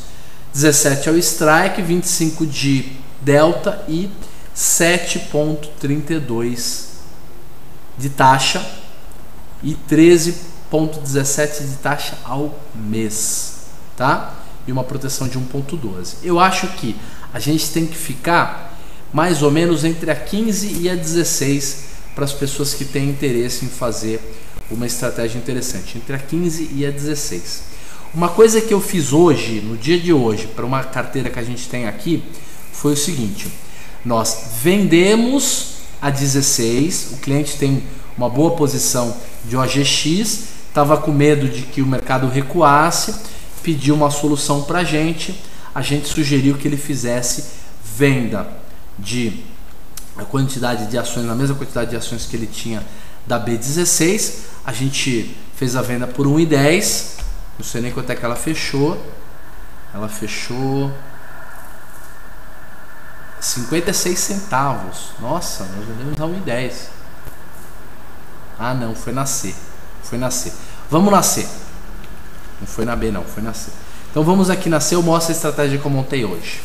17 é o strike, 25 de delta e 7,32 de taxa e 13,17 de taxa ao mês, tá? E uma proteção de 1,12. Eu acho que a gente tem que ficar mais ou menos entre a 15 e a 16 para as pessoas que têm interesse em fazer uma estratégia interessante, entre a 15 e a 16. Uma coisa que eu fiz hoje, no dia de hoje, para uma carteira que a gente tem aqui, foi o seguinte: nós vendemos a 16, o cliente tem uma boa posição de OGX, estava com medo de que o mercado recuasse, pediu uma solução para a gente sugeriu que ele fizesse venda de a quantidade de ações, na mesma quantidade de ações que ele tinha da B16, a gente fez a venda por 1,10, não sei nem quanto é que ela fechou 56 centavos, nossa, nós vendemos a 1,10, ah não, foi na C, vamos na C, não foi na B não, foi na C, então vamos aqui na C, eu mostro a estratégia que eu montei hoje,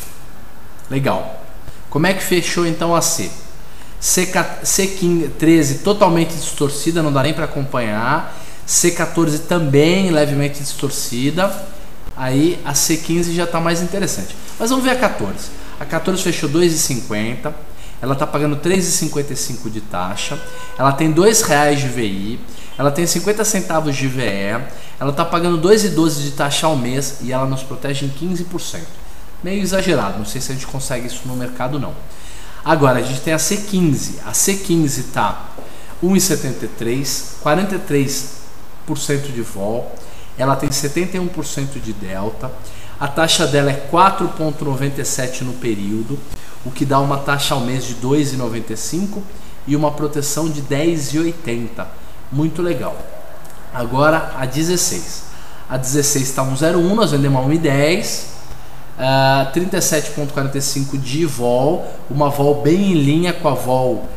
legal, como é que fechou então a C? C13 totalmente distorcida, não dá nem para acompanhar. C14 também levemente distorcida. Aí a C15 já está mais interessante. Mas vamos ver a 14. A 14 fechou 2,50. Ela está pagando 3,55 de taxa. Ela tem R$2 de VI. Ela tem 50 centavos de VE. Ela está pagando 2,12 de taxa ao mês e ela nos protege em 15%. Meio exagerado, não sei se a gente consegue isso no mercado não. Agora, a gente tem a C15. A C15 está 1,73, 43% de vol. Ela tem 71% de delta. A taxa dela é 4,97 no período, o que dá uma taxa ao mês de 2,95 e uma proteção de 10,80. Muito legal. Agora, a 16. A 16 está 1,01, nós vendemos a 1,10. 37,45 de vol, uma vol bem em linha com a vol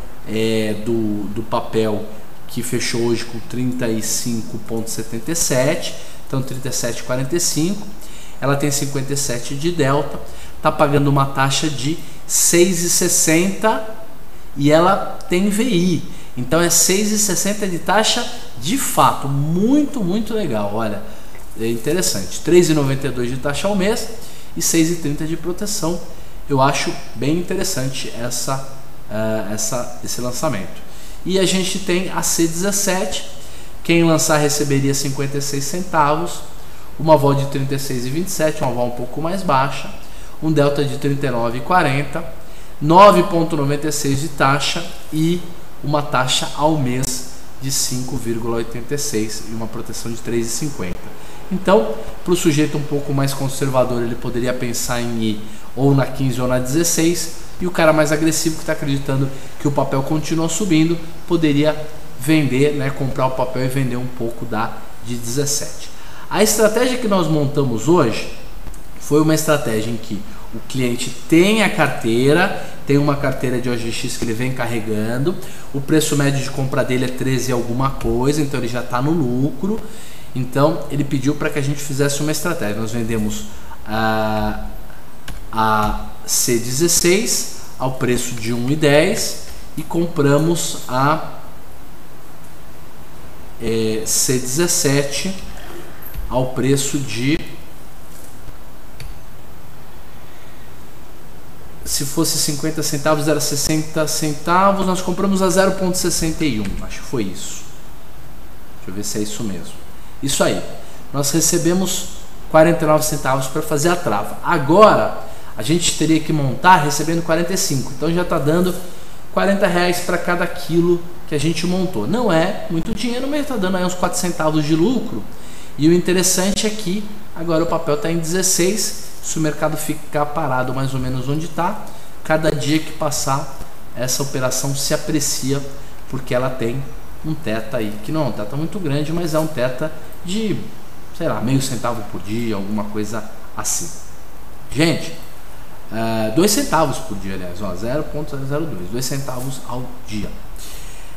do papel que fechou hoje com 35,77, então 37,45. Ela tem 57 de delta, está pagando uma taxa de 6,60 e ela tem VI, então é 6,60 de taxa de fato, muito legal, olha, é interessante, 3,92 de taxa ao mês e 6,30 de proteção. Eu acho bem interessante esse lançamento. E a gente tem a C17, quem lançar receberia 56 centavos, uma vol de 36,27, uma vol um pouco mais baixa, um delta de 39,40, 9,96 de taxa e uma taxa ao mês de 5,86 e uma proteção de 3,50. Então, para o sujeito um pouco mais conservador, ele poderia pensar em ir ou na 15 ou na 16, e o cara mais agressivo que está acreditando que o papel continua subindo, poderia vender, né, comprar o papel e vender um pouco da de 17. A estratégia que nós montamos hoje foi uma estratégia em que o cliente tem a carteira, tem uma carteira de OGX que ele vem carregando, o preço médio de compra dele é 13 alguma coisa, então ele já está no lucro. Então ele pediu para que a gente fizesse uma estratégia. Nós vendemos a C16 ao preço de 1,10 e compramos a C17 ao preço de, se fosse 50 centavos era 60 centavos, nós compramos a 0,61, acho que foi isso. Deixa eu ver se é isso mesmo. Isso aí, nós recebemos 49 centavos para fazer a trava. Agora a gente teria que montar recebendo 45, então já está dando R$40 para cada quilo que a gente montou. Não é muito dinheiro, mas está dando aí uns 4 centavos de lucro. E o interessante é que agora o papel está em 16, se o mercado ficar parado mais ou menos onde está, cada dia que passar essa operação se aprecia, porque ela tem um teta aí, que não é um teta muito grande, mas é um teta de, sei lá, meio centavo por dia, alguma coisa assim. Gente, 2 centavos por dia, aliás, 0,02, 2 centavos ao dia.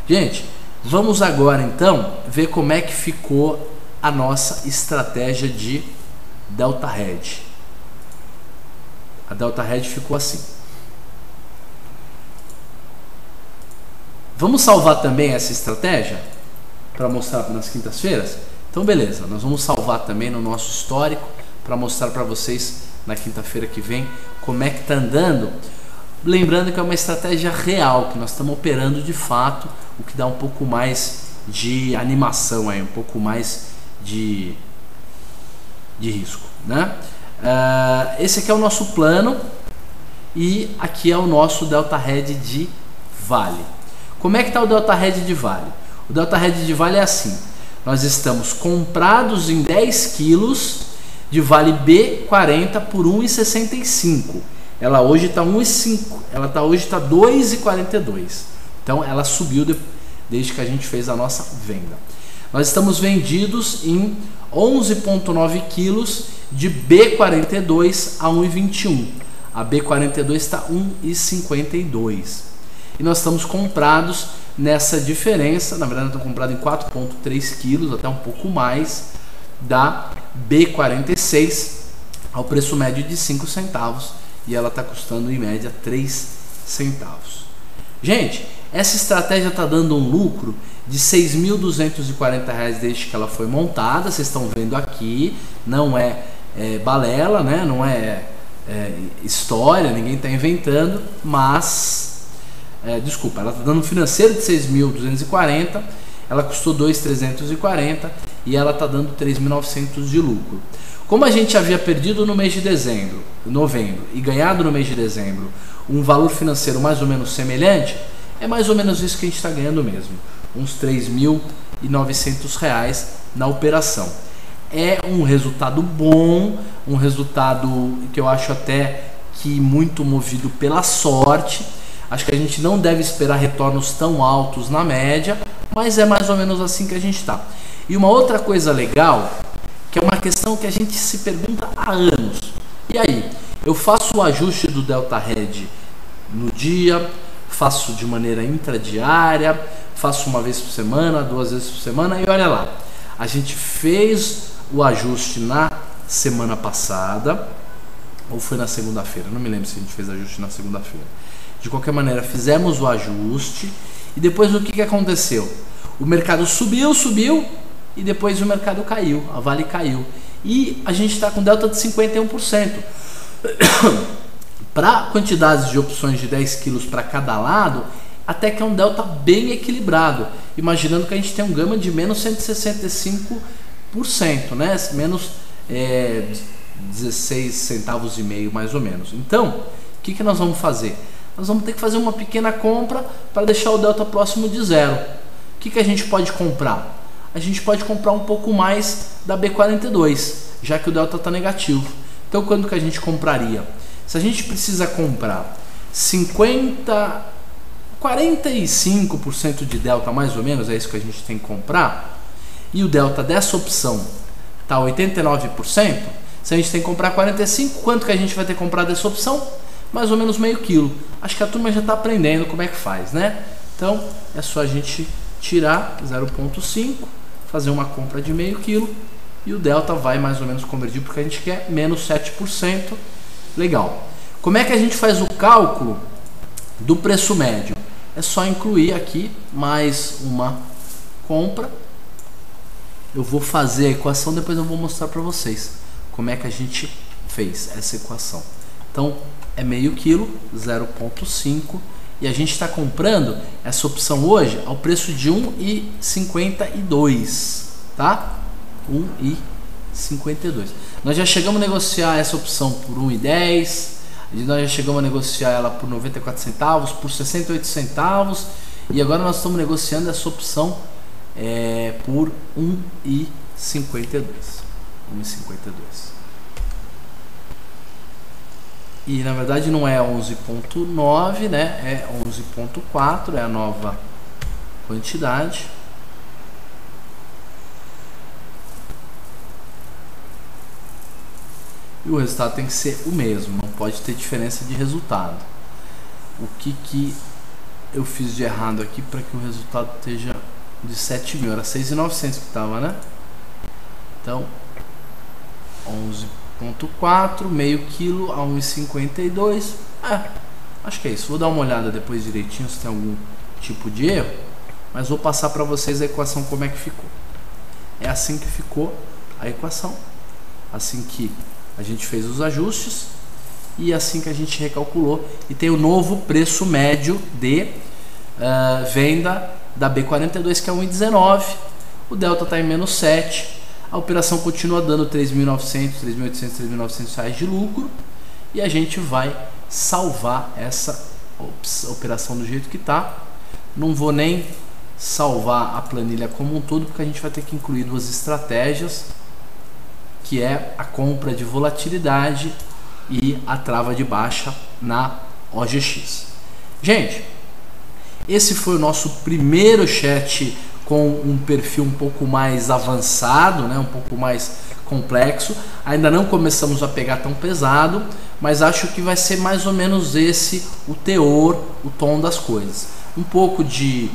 Gente, Vamos agora então ver como é que ficou a nossa estratégia de Delta Hedge. A Delta Hedge ficou assim. Vamos salvar também essa estratégia para mostrar nas quintas-feiras? Então beleza, nós vamos salvar também no nosso histórico para mostrar para vocês na quinta-feira que vem como é que está andando. Lembrando que é uma estratégia real, que nós estamos operando de fato, o que dá um pouco mais de animação, aí, um pouco mais de risco, né? Esse aqui é o nosso plano e aqui é o nosso Delta Hedge de Vale. Como é que está o Delta Hedge de Vale? O Delta Hedge de Vale é assim: nós estamos comprados em 10 quilos de Vale B40 por 1,65. Ela hoje está 1,5. Ela hoje está 2,42. Então ela subiu desde que a gente fez a nossa venda. Nós estamos vendidos em 11,9 quilos de B42 a 1,21. A B42 está 1,52. E nós estamos comprados nessa diferença, na verdade estamos comprados em 4,3 quilos, até um pouco mais, da B46 ao preço médio de 5 centavos. E ela está custando em média 3 centavos. Gente, essa estratégia está dando um lucro de R$ 6.240 desde que ela foi montada. Vocês estão vendo aqui, não é balela, né? Não é história, ninguém está inventando, mas desculpa, ela está dando um financeiro de 6.240, ela custou 2.340 e ela está dando 3.900 de lucro. Como a gente havia perdido no mês de novembro e ganhado no mês de dezembro um valor financeiro mais ou menos semelhante, é mais ou menos isso que a gente está ganhando mesmo, uns R$ 3.900 na operação. É um resultado bom, um resultado que eu acho até que muito movido pela sorte. Acho que a gente não deve esperar retornos tão altos na média, mas é mais ou menos assim que a gente está. E uma outra coisa legal, que é uma questão que a gente se pergunta há anos. E aí, eu faço o ajuste do Delta Hedge no dia, faço de maneira intradiária, faço uma vez por semana, 2 vezes por semana, e olha lá, a gente fez o ajuste na semana passada, ou foi na segunda-feira, não me lembro se a gente fez ajuste na segunda-feira. De qualquer maneira, fizemos o ajuste, e depois o que aconteceu? O mercado subiu, e depois o mercado caiu, a Vale caiu. E a gente está com delta de 51%. Para quantidades de opções de 10 quilos para cada lado, até que é um delta bem equilibrado. Imaginando que a gente tem um gama de menos 165%, né? Menos 16 centavos e meio mais ou menos. Então, o que nós vamos fazer? Nós vamos ter que fazer uma pequena compra para deixar o delta próximo de zero. O que a gente pode comprar? A gente pode comprar um pouco mais da B42, já que o delta está negativo. Então, quando que a gente compraria? Se a gente precisa comprar 45% de delta, mais ou menos, é isso que a gente tem que comprar, e o delta dessa opção está 89%, se a gente tem que comprar 45%, quanto que a gente vai ter que comprar dessa opção? Mais ou menos meio quilo. Acho que a turma já está aprendendo como é que faz, né? Então, é só a gente tirar 0,5, fazer uma compra de meio quilo e o delta vai mais ou menos convergir porque a gente quer menos 7%. Legal. Como é que a gente faz o cálculo do preço médio? É só incluir aqui mais uma compra. Eu vou fazer a equação, depois eu vou mostrar para vocês como é que a gente fez essa equação. Então, é meio quilo, 0,5, e a gente está comprando essa opção hoje ao preço de 1,52, tá? 1,52. Nós já chegamos a negociar essa opção por 1,10, nós já chegamos a negociar ela por 94 centavos, por 68 centavos, e agora nós estamos negociando essa opção por 1,52. 1,52. E na verdade não é 11,9, né? É 11,4, é a nova quantidade. E o resultado tem que ser o mesmo, não pode ter diferença de resultado. O que eu fiz de errado aqui para que o resultado esteja de 7.000, era 6.900 que tava, né? Então 11,4, meio quilo a 1,52. Acho que é isso. Vou dar uma olhada depois direitinho se tem algum tipo de erro, mas vou passar para vocês a equação como é que ficou. É assim que ficou a equação, assim que a gente fez os ajustes e assim que a gente recalculou, e tem o novo preço médio de venda da B42, que é 1,19. O delta está em menos 7. A operação continua dando 3.900, 3.800, 3.900 reais de lucro, e a gente vai salvar essa operação do jeito que está. Não vou nem salvar a planilha como um todo, porque a gente vai ter que incluir duas estratégias, que é a compra de volatilidade e a trava de baixa na OGX. Gente, esse foi o nosso primeiro chat com um perfil um pouco mais avançado, né? Um pouco mais complexo. Ainda não começamos a pegar tão pesado, mas acho que vai ser mais ou menos esse o teor, o tom das coisas. Um pouco de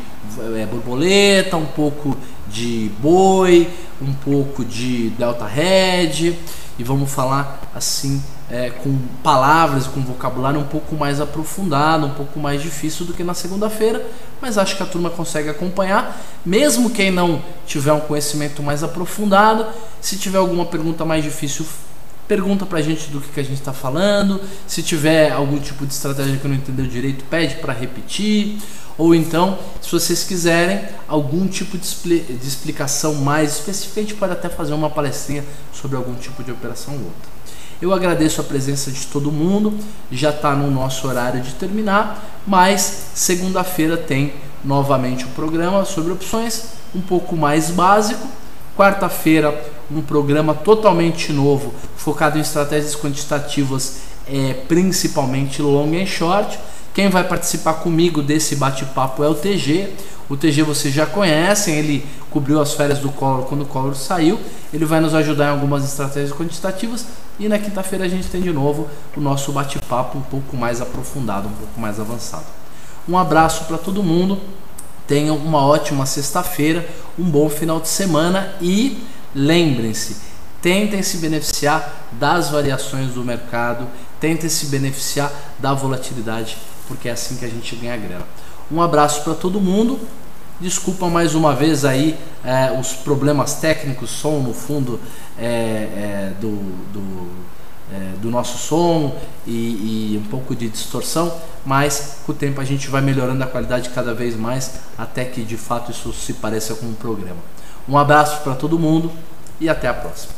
borboleta, um pouco de boi, um pouco de delta red, e vamos falar assim com palavras, com vocabulário um pouco mais aprofundado, um pouco mais difícil do que na segunda-feira, mas acho que a turma consegue acompanhar, mesmo quem não tiver um conhecimento mais aprofundado. Se tiver alguma pergunta mais difícil, pergunta pra gente do que a gente está falando. Se tiver algum tipo de estratégia que não entendeu direito, pede para repetir. Ou então, se vocês quiserem algum tipo de explicação mais específica, a gente pode até fazer uma palestrinha sobre algum tipo de operação ou outra. Eu agradeço a presença de todo mundo. Já está no nosso horário de terminar, mas segunda-feira tem novamente o programa sobre opções, um pouco mais básico. Quarta-feira, um programa totalmente novo, focado em estratégias quantitativas, principalmente long and short. Quem vai participar comigo desse bate-papo é o TG. O TG vocês já conhecem, ele cobriu as férias do Collor quando o Collor saiu. Ele vai nos ajudar em algumas estratégias quantitativas. E na quinta-feira a gente tem de novo o nosso bate-papo um pouco mais aprofundado, um pouco mais avançado. Um abraço para todo mundo. Tenham uma ótima sexta-feira, um bom final de semana e lembrem-se, tentem se beneficiar das variações do mercado, tentem se beneficiar da volatilidade, porque é assim que a gente ganha grana. Um abraço para todo mundo. Desculpa mais uma vez aí os problemas técnicos, som no fundo do nosso som e um pouco de distorção, mas com o tempo a gente vai melhorando a qualidade cada vez mais, até que de fato isso se pareça com um programa. Um abraço para todo mundo e até a próxima.